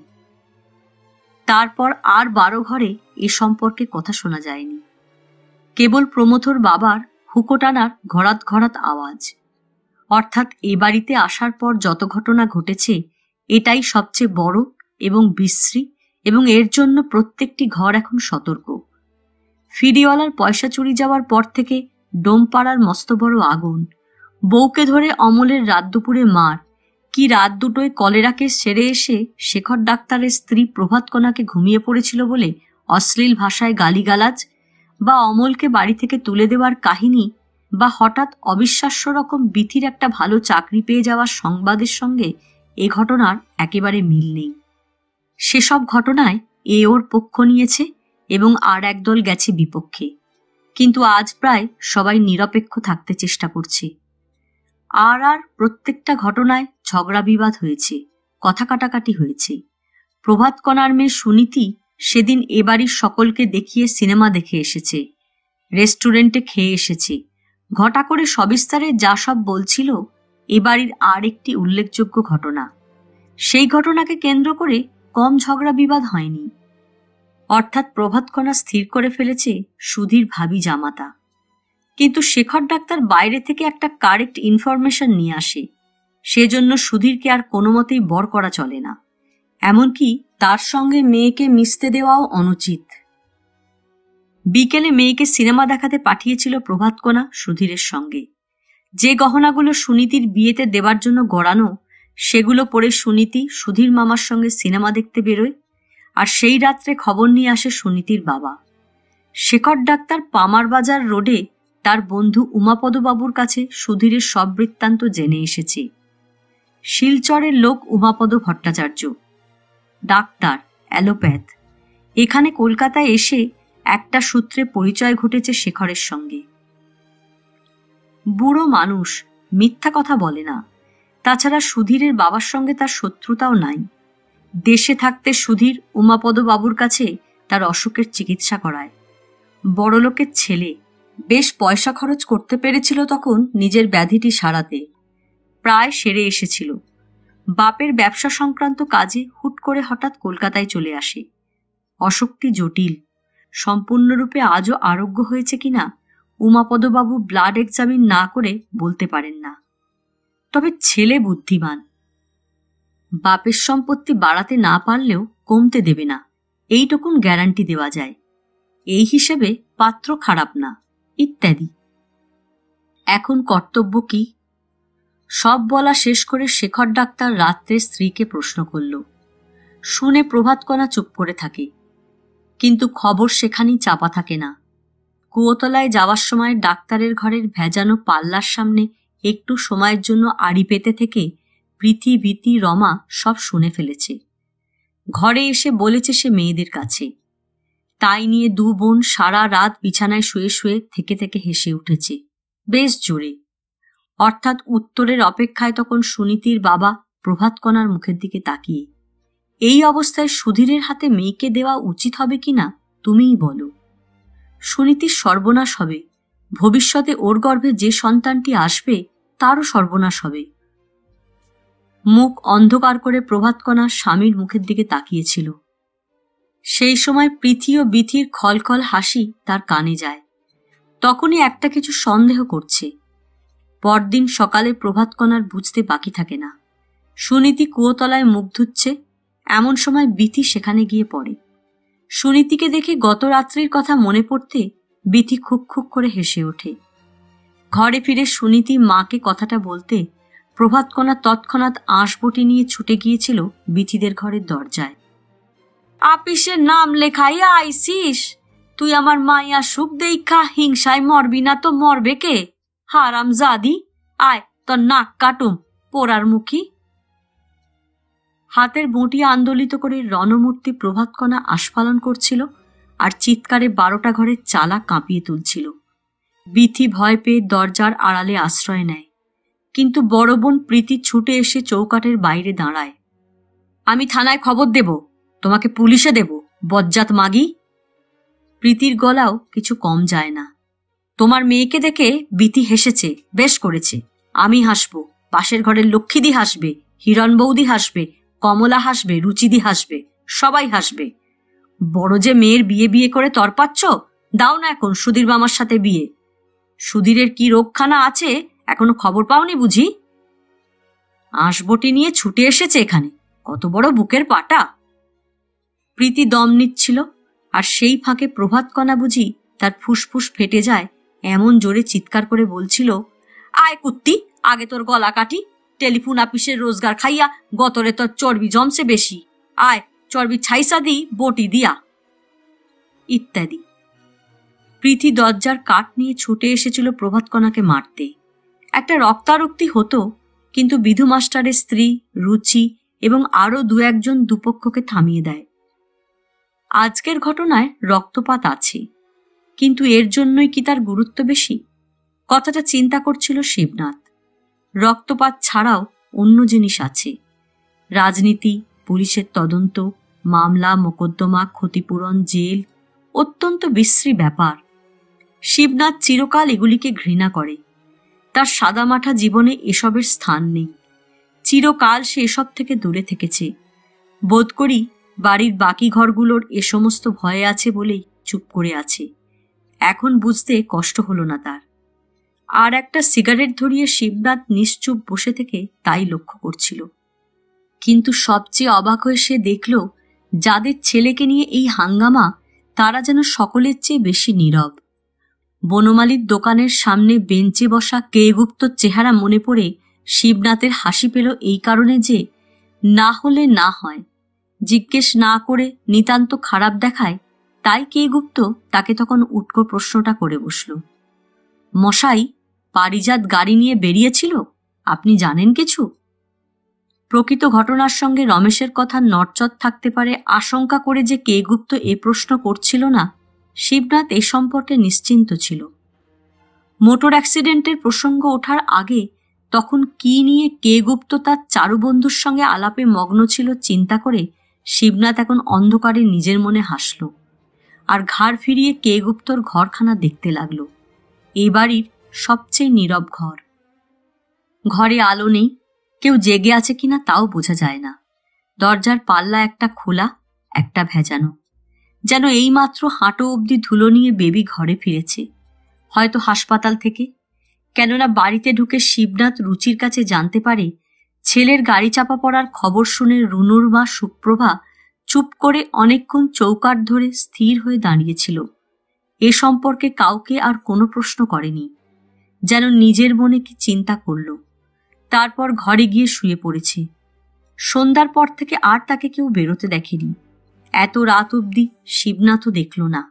তারপর আর 12 ঘরে এ সম্পর্কে কথা শোনা যায়নি। কেবল প্রমথর বাবার হুকো টানার ঘরাত ঘরাত আওয়াজ। অর্থাৎ এ বাড়িতে আসার পর যত ঘটনা ঘটেছে এটাই সবচেয়ে বড় এবং বিশ্রী, এবং এর জন্য প্রত্যেকটি ঘর এখন সতর্ক। ফিরিওয়ালার পয়সা চুরি যাওয়ার পর থেকে ডোমপাড়ার মস্ত বড় আগুন, বউকে ধরে অমলের রাত দুপুরে মার, কি রাত দুটোয় কলেরাকে সেরে এসে শেখর ডাক্তারের স্ত্রী প্রভাতকণাকে ঘুমিয়ে পড়েছিল বলে অশ্লীল ভাষায় গালিগালাজ, বা অমলকে বাড়ি থেকে তুলে দেওয়ার কাহিনী, বা হঠাৎ অবিশ্বাস্য রকম বিথির একটা ভালো চাকরি পেয়ে যাওয়ার সংবাদের সঙ্গে এ ঘটনার একেবারে মিল নেই। সেসব ঘটনায় এ ওর পক্ষ নিয়েছে এবং আর একদল গেছে বিপক্ষে, কিন্তু আজ প্রায় সবাই নিরপেক্ষ থাকতে চেষ্টা করছে। আর প্রত্যেকটা ঘটনায় ঝগড়া বিবাদ হয়েছে, কথা কাটাকাটি হয়েছে। প্রভাতকণার মেয়ে সুনীতি সেদিন এ বাড়ির সকলকে দেখিয়ে সিনেমা দেখে এসেছে, রেস্টুরেন্টে খেয়ে এসেছে। ঘটা করে সবিস্তারে যা সব বলছিল এ বাড়ির আর একটি উল্লেখযোগ্য ঘটনা। সেই ঘটনাকে কেন্দ্র করে কম ঝগড়া বিবাদ হয়নি। অর্থাৎ প্রভাতকণা স্থির করে ফেলেছে সুধীর ভাবি জামাতা, কিন্তু শেখর ডাক্তার বাইরে থেকে একটা কারেক্ট ইনফরমেশন নিয়ে আসে। সেজন্য সুধীরকে আর কোনো মতেই বর করা চলে না, এমনকি তার সঙ্গে মেয়েকে মিশতে দেওয়াও অনুচিত। বিকেলে মেয়েকে সিনেমা দেখাতে পাঠিয়েছিল প্রভাতকণা সুধীরের সঙ্গে। যে গহনাগুলো সুনীতির বিয়েতে দেবার জন্য গড়ানো, সেগুলো পরে সুনীতি সুধীর মামার সঙ্গে সিনেমা দেখতে বেরোয়। আর সেই রাত্রে খবর নিয়ে আসে সুনীতির বাবা। শেখর ডাক্তার পামার বাজার রোডে তার বন্ধু উমাপদবাবুর কাছে সুধীরের সব বৃত্তান্ত জেনে এসেছে। শিলচরের লোক উমাপদ ভট্টাচার্য, ডাক্তার, অ্যালোপ্যাথ। এখানে কলকাতায় এসে একটা সূত্রে পরিচয় ঘটেছে শেখরের সঙ্গে। বুড়ো মানুষ, মিথ্যা কথা বলে না। তাছাড়া সুধীরের বাবার সঙ্গে তার শত্রুতাও নাই। দেশে থাকতে সুধীর উমাপদ বাবুর কাছে তার অসুখের চিকিৎসা করায়। বড়লোকের ছেলে, বেশ পয়সা খরচ করতে পেরেছিল তখন নিজের ব্যাধিটি সারাতে। প্রায় সেরে এসেছিল। বাপের ব্যবসা সংক্রান্ত কাজে হুট করে হঠাৎ কলকাতায় চলে আসে। অসুখটি জটিল, সম্পূর্ণরূপে আজও আরোগ্য হয়েছে কিনা উমাপদবাবু ব্লাড এক্সামিন না করে বলতে পারেন না। তবে ছেলে বুদ্ধিমান, বাপের সম্পত্তি বাড়াতে না পারলেও কমতে দেবে না, এইটুকুন গ্যারান্টি দেওয়া যায়। এই হিসেবে পাত্র খারাপ না, ইত্যাদি। এখন কর্তব্য কি? সব বলা শেষ করে শেখর ডাক্তার রাত্রে স্ত্রীকে প্রশ্ন করল। শুনে প্রভাতকণা চুপ করে থাকে, কিন্তু খবর সেখানেই চাপা থাকে না। কুয়োতলায় যাওয়ার সময় ডাক্তারের ঘরের ভেজানো পাল্লার সামনে একটু সময়ের জন্য আড়ি পেতে থেকে প্রীতি, ভীতি, রমা সব শুনে ফেলেছে। ঘরে এসে বলেছে সে মেয়েদের কাছে। তাই নিয়ে দু বোন সারা রাত বিছানায় শুয়ে শুয়ে থেকে থেকে হেসে উঠেছে, বেশ জোরে। অর্থাৎ উত্তরের অপেক্ষায় তখন সুনীতির বাবা প্রভাতকণার মুখের দিকে তাকিয়ে। এই অবস্থায় সুধীরের হাতে মেয়েকে দেওয়া উচিত হবে কিনা তুমিই বলো। সুনীতির সর্বনাশ হবে, ভবিষ্যতে ওর গর্ভে যে সন্তানটি আসবে তারও সর্বনাশ হবে। মুখ অন্ধকার করে প্রভাতকণা স্বামীর মুখের দিকে তাকিয়েছিল। সেই সময় প্রীতি ও বিথির খলখল হাসি তার কানে যায়। তখনই একটা কিছু সন্দেহ করছে। পরদিন সকালে প্রভাতকণার বুঝতে বাকি থাকে না। সুনীতি কুয়োতলায় মুখ ধুচ্ছে, এমন সময় বিথি সেখানে গিয়ে পড়ে। সুনীতিকে দেখে গত রাত্রির কথা মনে পড়তে বিথি খুক খুক করে হেসে ওঠে। ঘরে ফিরে সুনীতি মাকে কথাটা বলতে প্রভাতকণা তৎক্ষণাৎ আঁশবটি নিয়ে ছুটে গিয়েছিল বিথিদের ঘরের দরজায়। আপিসের নাম লেখাইয়া আইসিস? তুই আমার মাইয়া সুখ দেইখা হিংসায় মরবি না তো মরবে কে? হারাম জাদি, আয় তোর নাক কাটুম পোড়ার মুখী। হাতের বঁটি আন্দোলিত করে রণমূর্তি প্রভাতকণা আস্ফালন করছিল আর চিৎকারে 12টা ঘরের চালা কাঁপিয়ে তুলছিল। বিথি ভয় পেয়ে দরজার আড়ালে আশ্রয় নেয়, কিন্তু বড় বোন প্রীতি ছুটে এসে চৌকাঠের বাইরে দাঁড়ায়। আমি থানায় খবর দেব, তোমাকে পুলিশে দেব, বজ্জাত মাগি। প্রীতির গলাও কিছু কম যায় না। তোমার মেয়েকে দেখে বিথি হেসেছে, বেশ করেছে। আমি হাসবো, পাশের ঘরের লক্ষ্মীদি হাসবে, হিরণ বৌদি হাসবে, কমলা হাসবে, রুচিদি হাসবে, সবাই হাসবে। বড় যে মেয়ের বিয়ে বিয়ে করে তরপাচ্ছ, দাও না এখন সুধীর মামার সাথে বিয়ে। সুধীরের কি রোগখানা আছে এখনো খবর পাওনি বুঝি? আঁশবটি নিয়ে ছুটে এসেছে এখানে, কত বড় বুকের পাটা। প্রীতি দম নিচ্ছিল, আর সেই ফাঁকে প্রভাতকণা বুঝি তার ফুসফুস ফেটে যায় এমন জোরে চিৎকার করে বলছিল, আয় কুত্তি, আগে তোর গলা কাটি। টেলিফোন আপিসের রোজগার খাইয়া গতরে তোর চর্বি জমছে বেশি। আয় চর্বি ছাইসা দি বটি দিয়া, ইত্যাদি। প্রীতি দরজার কাঠ নিয়ে ছুটে এসেছিল প্রভাতকণাকে মারতে। একটা রক্তারক্তি হতো, কিন্তু বিধু মাস্টারের স্ত্রী রুচি এবং আরো 2-1 দুপক্ষকে থামিয়ে দেয়। আজকের ঘটনায় রক্তপাত আছে, কিন্তু এর জন্যই কি তার গুরুত্ব বেশি? কথাটা চিন্তা করছিল শিবনাথ। রক্তপাত ছাড়াও অন্য জিনিস আছে, রাজনীতি, পুলিশের তদন্ত, মামলা মোকদ্দমা, ক্ষতিপূরণ, জেল, অত্যন্ত বিশ্রী ব্যাপার। শিবনাথ চিরকাল এগুলিকে ঘৃণা করে। তার সাদামাঠা জীবনে এসবের স্থান নেই। চিরকাল সে এসব থেকে দূরে থেকেছে। বোধ করি বাড়ির বাকি ঘরগুলোর এ সমস্ত ভয়ে আছে বলেই চুপ করে আছে। এখন বুঝতে কষ্ট হলো না তার। আর একটা সিগারেট ধরিয়ে শিবনাথ নিশ্চুপ বসে থেকে তাই লক্ষ্য করছিল। কিন্তু সবচেয়ে অবাক হয়ে সে দেখল, যাদের ছেলেকে নিয়ে এই হাঙ্গামা তারা যেন সকলের চেয়ে বেশি নীরব। বনমালীর দোকানের সামনে বেঞ্চে বসা কেগুপ্তর চেহারা মনে পড়ে শিবনাথের হাসি পেল এই কারণে যে, না হলে না হয়, জিজ্ঞেস না করে নিতান্ত খারাপ দেখায়, তাই কেগুপ্ত তাকে তখন উটকো প্রশ্নটা করে বসল। মশাই, পারিজাত গাড়ি নিয়ে বেরিয়েছিল, আপনি জানেন কিছু? প্রকৃত ঘটনার সঙ্গে রমেশের কথা নড়চড় থাকতে পারে আশঙ্কা করে যে কে গুপ্ত এ প্রশ্ন করছিল না, শিবনাথ এ সম্পর্কে নিশ্চিন্ত ছিল। মোটর অ্যাক্সিডেন্টের প্রসঙ্গ ওঠার আগে তখন কি নিয়ে কে গুপ্ত তার চারুবন্ধুর সঙ্গে আলাপে মগ্ন ছিল চিন্তা করে শিবনাথ এখন অন্ধকারে নিজের মনে হাসল আর ঘাড় ফিরিয়ে কে গুপ্তর ঘরখানা দেখতে লাগল। এই বাড়ির সবচেয়ে নীরব ঘর। ঘরে আলো নেই, কেউ জেগে আছে কিনা তাও বোঝা যায় না। দরজার পাল্লা একটা খোলা, একটা ভেজানো, যেন এইমাত্র হাঁটু অবধি ধুলো নিয়ে বেবি ঘরে ফিরেছে, হয়তো হাসপাতাল থেকে। কেননা বাড়িতে ঢুকে শিবনাথ রুচির কাছে জানতে পারে ছেলের গাড়ি চাপা পড়ার খবর শুনে রুনুর মা সুপ্রভা চুপ করে অনেকক্ষণ চৌকাঠ ধরে স্থির হয়ে দাঁড়িয়েছিল। এ সম্পর্কে কাউকে আর কোনো প্রশ্ন করেনি, যেন নিজের মনে কি চিন্তা করল। তারপর ঘরে গিয়ে শুয়ে পড়েছে। সন্ধ্যার পর থেকে আর তাকে কেউ বেরোতে দেখেনি। এত রাত অবধি শিবনাথও দেখল না।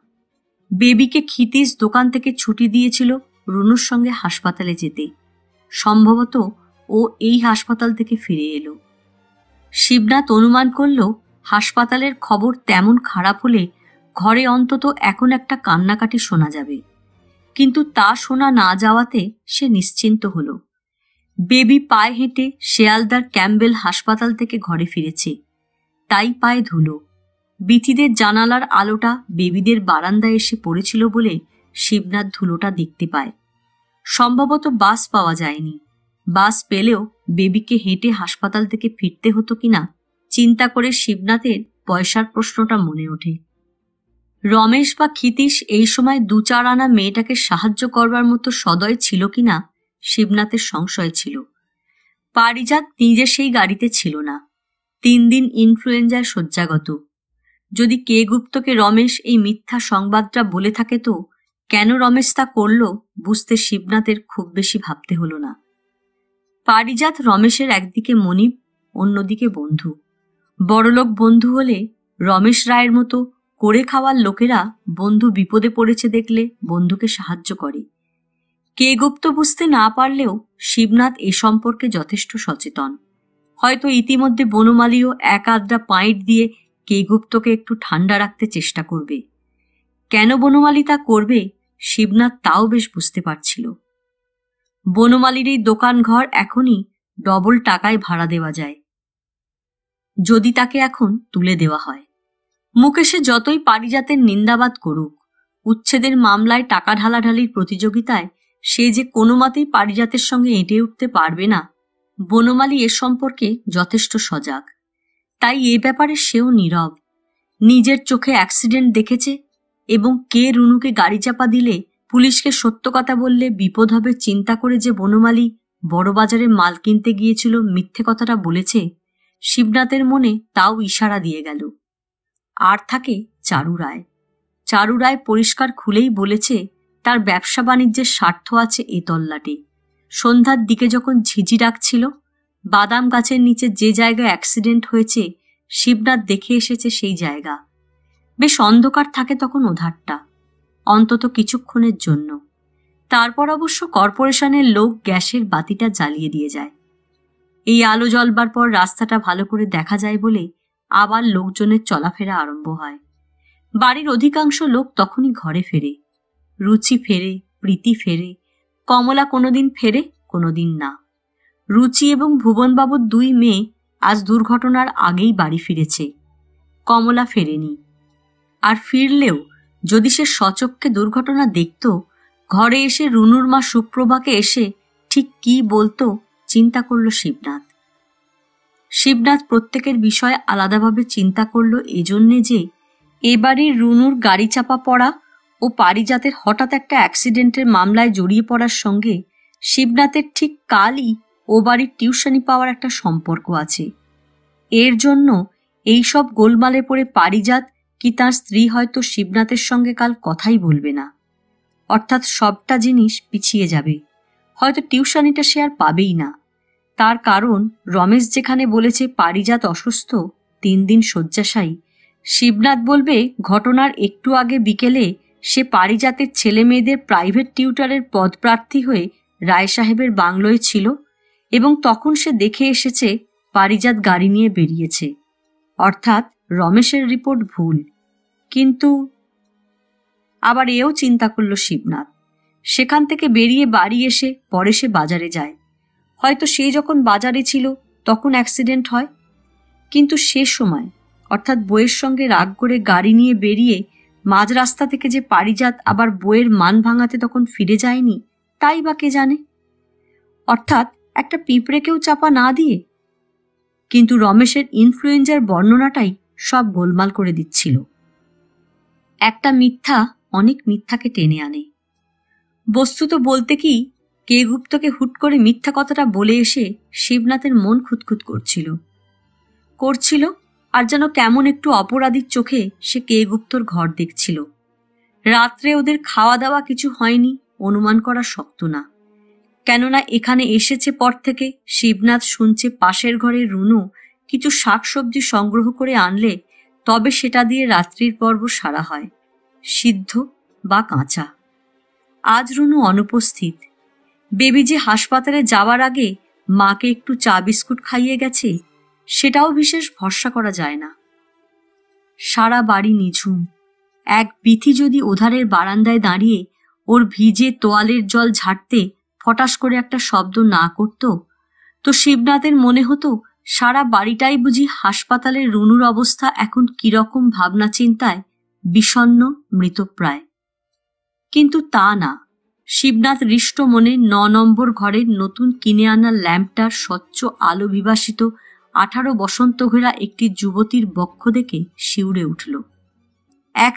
বেবিকে ক্ষিতীশ দোকান থেকে ছুটি দিয়েছিল রুনুর সঙ্গে হাসপাতালে যেতে। সম্ভবত ও এই হাসপাতাল থেকে ফিরে এলো। শিবনাথ অনুমান করল হাসপাতালের খবর তেমন খারাপ হলে ঘরে অন্তত এখন একটা কান্নাকাটি শোনা যাবে, কিন্তু তা শোনা না যাওয়াতে সে নিশ্চিন্ত হল। বেবি পায়ে হেঁটে শেয়ালদার ক্যাম্বেল হাসপাতাল থেকে ঘরে ফিরেছে, তাই পায়ে ধুলো। বিথিদের জানালার আলোটা বেবিদের বারান্দায় এসে পড়েছিল বলে শিবনাথ ধুলোটা দেখতে পায়। সম্ভবত বাস পাওয়া যায়নি। বাস পেলেও বেবিকে হেঁটে হাসপাতাল থেকে ফিরতে হতো কিনা চিন্তা করে শিবনাথের পয়সার প্রশ্নটা মনে ওঠে। রমেশ বা ক্ষিতীশ এই সময় 2-4 আনা মেয়েটাকে সাহায্য করবার মতো সদয় ছিল কিনা শিবনাথের সংশয় ছিল। পারিজাত নিজে সেই গাড়িতে ছিল না, 3 দিন ইনফ্লুয়েঞ্জায় শয্যাগত। যদি কে গুপ্তকে রমেশ এই মিথ্যা সংবাদটা বলে থাকে তো কেন রমেশ তা করল বুঝতে শিবনাথের খুব বেশি ভাবতে হলো না। পারিজাত রমেশের একদিকে মনিব, অন্যদিকে বন্ধু। বড়লোক বন্ধু হলে রমেশ রায়ের মতো করে খাওয়ার লোকেরা বন্ধু বিপদে পড়েছে দেখলে বন্ধুকে সাহায্য করে। কে গুপ্ত বুঝতে না পারলেও শিবনাথ এ সম্পর্কে যথেষ্ট সচেতন। হয়তো ইতিমধ্যে বনমালীও 1-8 পাইট দিয়ে কে গুপ্তকে একটু ঠান্ডা রাখতে চেষ্টা করবে। কেন বনমালী তা করবে শিবনাথ তাও বেশ বুঝতে পারছিল। বনমালীর এই দোকান ঘর এখনই ডবল টাকায় ভাড়া দেওয়া যায়, যদি তাকে এখন তুলে দেওয়া হয়। মুকেশে যতই পারিজাতের নিন্দাবাদ করুক, উচ্ছেদের মামলায় টাকা ঢালাঢালির প্রতিযোগিতায় সে যে কোনো মতেই পারিজাতের সঙ্গে এঁটে উঠতে পারবে না, বনমালী এ সম্পর্কে যথেষ্ট সজাগ। তাই এ ব্যাপারে সেও নীরব। নিজের চোখে অ্যাক্সিডেন্ট দেখেছে এবং কে রুনুকে গাড়ি চাপা দিলে পুলিশকে সত্য কথা বললে বিপদ হবে চিন্তা করে যে বনমালী বড়বাজারে মাল কিনতে গিয়েছিল মিথ্যে কথাটা বলেছে, শিবনাথের মনে তাও ইশারা দিয়ে গেল। আর থাকে চারু রায়। চারু রায় পরিষ্কার খুলেই বলেছে তার ব্যবসা বাণিজ্যের স্বার্থ আছে এ তল্লাটে। সন্ধ্যার দিকে যখন ঝিঝি ডাকছিল, বাদাম গাছের নিচে যে জায়গায় অ্যাক্সিডেন্ট হয়েছে শিবনাথ দেখে এসেছে সেই জায়গা। বেশ অন্ধকার থাকে তখন ওধারটা, অন্তত কিছুক্ষণের জন্য। তারপর অবশ্য কর্পোরেশনের লোক গ্যাসের বাতিটা জ্বালিয়ে দিয়ে যায়। এই আলো জ্বলবার পর রাস্তাটা ভালো করে দেখা যায় বলে আবার লোকজনের চলাফেরা আরম্ভ হয়। বাড়ির অধিকাংশ লোক তখনই ঘরে ফেরে। রুচি ফেরে, প্রীতি ফেরে, কমলা কোনোদিন ফেরে, কোনোদিন না। রুচি এবং ভুবনবাবুর 2 মেয়ে আজ দুর্ঘটনার আগেই বাড়ি ফিরেছে, কমলা ফেরেনি। আর ফিরলেও যদি সে সচক্ষে দুর্ঘটনা দেখত, ঘরে এসে রুনুর মা সুপ্রভাকে এসে ঠিক কি বলতো চিন্তা করল শিবনাথ। শিবনাথ প্রত্যেকের বিষয় আলাদাভাবে চিন্তা করল এজন্যে যে এবারে রুনুর গাড়ি চাপা পড়া ও পারিজাতের হঠাৎ একটা অ্যাক্সিডেন্টের মামলায় জড়িয়ে পড়ার সঙ্গে শিবনাথের ঠিক কালই ও বাড়ির টিউশনি পাওয়ার একটা সম্পর্ক আছে। এর জন্য এইসব গোলমালে পড়ে পারিজাত কি তার স্ত্রী হয়তো শিবনাথের সঙ্গে কাল কথাই বলবে না, অর্থাৎ সবটা জিনিস পিছিয়ে যাবে। হয়তো টিউশনিটা সে আর পাবেই না। তার কারণ রমেশ যেখানে বলেছে পারিজাত অসুস্থ, 3 দিন শয্যাশায়ী, শিবনাথ বলবে ঘটনার একটু আগে বিকেলে সে পারিজাতের ছেলে মেয়েদের প্রাইভেট টিউটারের পদপ্রার্থী হয়ে রায় সাহেবের বাংলোয় ছিল এবং তখন সে দেখে এসেছে পারিজাত গাড়ি নিয়ে বেরিয়েছে, অর্থাৎ রমেশের রিপোর্ট ভুল। কিন্তু আবার এও চিন্তা করল শিবনাথ, সেখান থেকে বেরিয়ে বাড়ি এসে পরে সে বাজারে যায়, হয়তো সে যখন বাজারে ছিল তখন অ্যাক্সিডেন্ট হয়। কিন্তু সে সময়, অর্থাৎ বইয়ের সঙ্গে রাগ করে গাড়ি নিয়ে বেরিয়ে মাঝ রাস্তা থেকে যে পারিজাত আবার বইয়ের মান ভাঙাতে তখন ফিরে যায়নি, তাই বা কে জানে। অর্থাৎ একটা পিঁপড়েকেও চাপা না দিয়ে। কিন্তু রমেশের ইনফ্লুয়েঞ্জার বর্ণনাটাই সব গোলমাল করে দিচ্ছিল। একটা মিথ্যা অনেক মিথ্যাকে টেনে আনে। বস্তুত বলতে কি, কে গুপ্তকে হুট করে মিথ্যা কথাটা বলে এসে শিবনাথের মন খুঁতখুত করছিল, আর যেন কেমন একটু অপরাধীর চোখে সে কে গুপ্তর ঘর দেখছিল। রাত্রে ওদের খাওয়া দাওয়া কিছু হয়নি অনুমান করা শক্ত না, কেননা এখানে এসেছে পর থেকে শিবনাথ শুনছে পাশের ঘরে রুনু কিছু শাকসবজি সংগ্রহ করে আনলে তবে সেটা দিয়ে রাত্রির পর্ব সারা হয়, সিদ্ধ বা কাঁচা। আজ রুনু অনুপস্থিত। বেবি যে হাসপাতালে যাওয়ার আগে মাকে একটু চা বিস্কুট খাইয়ে গেছে, সেটাও বিশেষ ভরসা করা যায় না। সারা বাড়ি নিঝুম। এক বিথি যদি ওধারের বারান্দায় দাঁড়িয়ে ওর ভিজে তোয়ালের জল ঝাড়তে ফটাস করে একটা শব্দ না করত, তো শিবনাথের মনে হতো সারা বাড়িটাই বুঝি হাসপাতালের রুনুর অবস্থা এখন কিরকম ভাবনা চিন্তায় বিষণ্ণ মৃতপ্রায়। কিন্তু তা না, শিবনাথ হৃষ্ট মনে 9 নম্বর ঘরের নতুন কিনে আনা ল্যাম্পটার স্বচ্ছ আলো বিভাসিত 18 বসন্ত ঘেরা একটি যুবতীর বক্ষ দেখে শিউরে উঠল। এক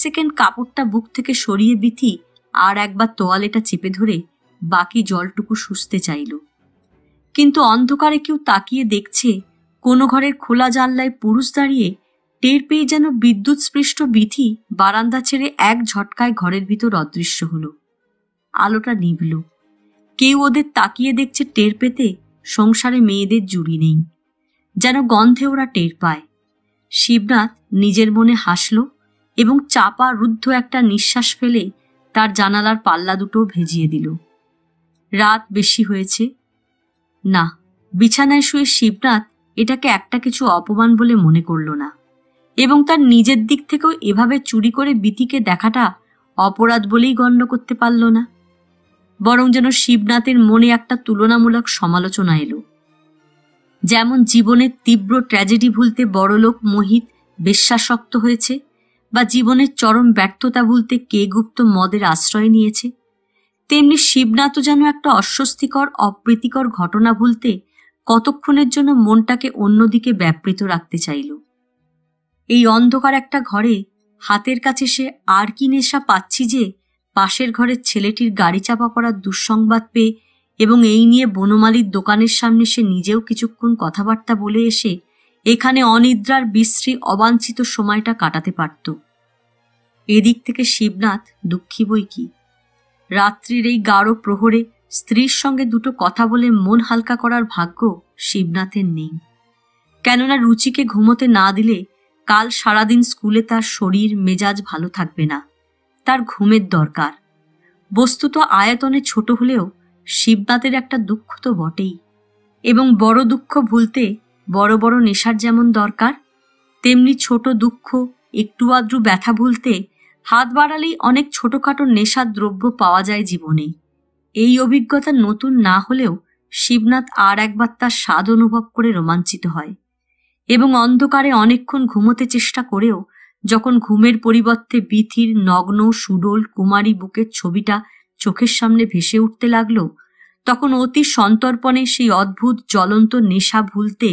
সেকেন্ড কাপড়টা বুক থেকে সরিয়ে বিথি আর একবার তোয়ালেটা চেপে ধরে বাকি জলটুকু শুষতে চাইল। কিন্তু অন্ধকারে কেউ তাকিয়ে দেখছে, কোনো ঘরের খোলা জানলায় পুরুষ দাঁড়িয়ে, টের পেয়ে যেন বিদ্যুৎ স্পৃষ্ট বিথি বারান্দা ছেড়ে এক ঝটকায় ঘরের ভিতর অদৃশ্য হল। আলোটা নিভল। কেউ ওদের তাকিয়ে দেখছে টের পেতে সংসারে মেয়েদের জুড়ি নেই, যেন গন্ধে ওরা টের পায়। শিবনাথ নিজের মনে হাসল এবং চাপা রুদ্ধ একটা নিঃশ্বাস ফেলে তার জানালার পাল্লা দুটো ভেজিয়ে দিল। রাত বেশি হয়েছে না, বিছানায় শুয়ে শিবনাথ এটাকে একটা কিছু অপমান বলে মনে করল না, এবং তার নিজের দিক থেকেও এভাবে চুরি করে বিথিকে দেখাটা অপরাধ বলেই গণ্য করতে পারল না। বরং যেন শিবনাথের মনে একটা তুলনামূলক সমালোচনা এলো। যেমন জীবনের তীব্র ট্র্যাজেডি ভুলতে বড়লোক মোহিত বেশ্যাসক্ত হয়েছে, বা জীবনের চরম ব্যর্থতা ভুলতে কে গুপ্ত মদের আশ্রয় নিয়েছে, তেমনি শিবনাথও যেন একটা অস্বস্তিকর অপ্রীতিকর ঘটনা ভুলতে কতক্ষণের জন্য মনটাকে অন্যদিকে ব্যাপৃত রাখতে চাইল। এই অন্ধকার একটা ঘরে হাতের কাছে সে আর কি নেশা পাচ্ছি যে পাশের ঘরের ছেলেটির গাড়ি চাপা পড়ার দুঃসংবাদ পেয়ে এবং এই নিয়ে বনমালীর দোকানের সামনে সে নিজেও কিছুক্ষণ কথাবার্তা বলে এসে এখানে অনিদ্রার বিশ্রী অবাঞ্ছিত সময়টা কাটাতে পারত। এদিক থেকে শিবনাথ দুঃখী বই কি। রাত্রির এই গাঢ় প্রহরে স্ত্রীর সঙ্গে দুটো কথা বলে মন হালকা করার ভাগ্য শিবনাথের নেই, কেননা রুচিকে ঘুমোতে না দিলে কাল সারাদিন স্কুলে তার শরীর মেজাজ ভালো থাকবে না, তার ঘুমের দরকার। বস্তুত আয়তনে ছোট হলেও শিবনাথের একটা দুঃখ তো বটেই, এবং বড় দুঃখ ভুলতে বড় বড় নেশার যেমন দরকার, তেমনি ছোট দুঃখ একটু আদ্রু ব্যথা ভুলতে হাত বাড়ালেই অনেক ছোটখাটো নেশার দ্রব্য পাওয়া যায় জীবনে। এই অভিজ্ঞতা নতুন না হলেও শিবনাথ আর একবার তার স্বাদ অনুভব করে রোমাঞ্চিত হয়, এবং অন্ধকারে অনেকক্ষণ ঘুমোতে চেষ্টা করেও যখন ঘুমের পরিবর্তে বিথির নগ্ন সুডোল কুমারী বুকের ছবিটা চোখের সামনে ভেসে উঠতে লাগল, তখন অতি সন্তর্পণে সেই অদ্ভুত জ্বলন্ত নেশা ভুলতে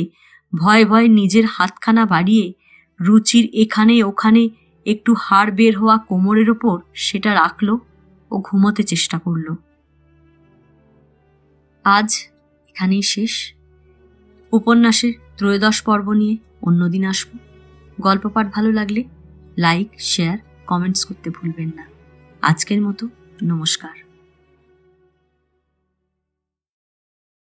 ভয়ে ভয়ে নিজের হাতখানা বাড়িয়ে রুচির এখানে ওখানে একটু হাড় বের হওয়া কোমরের ওপর সেটা রাখল ও ঘুমোতে চেষ্টা করল। আজ এখানেই শেষ। উপন্যাসের 13 পর্ব নিয়ে অন্যদিন আসব। গল্প পাঠ ভালো লাগলে লাইক, শেয়ার, কমেন্টস করতে ভুলবেন না। আজকের মতো নমস্কার।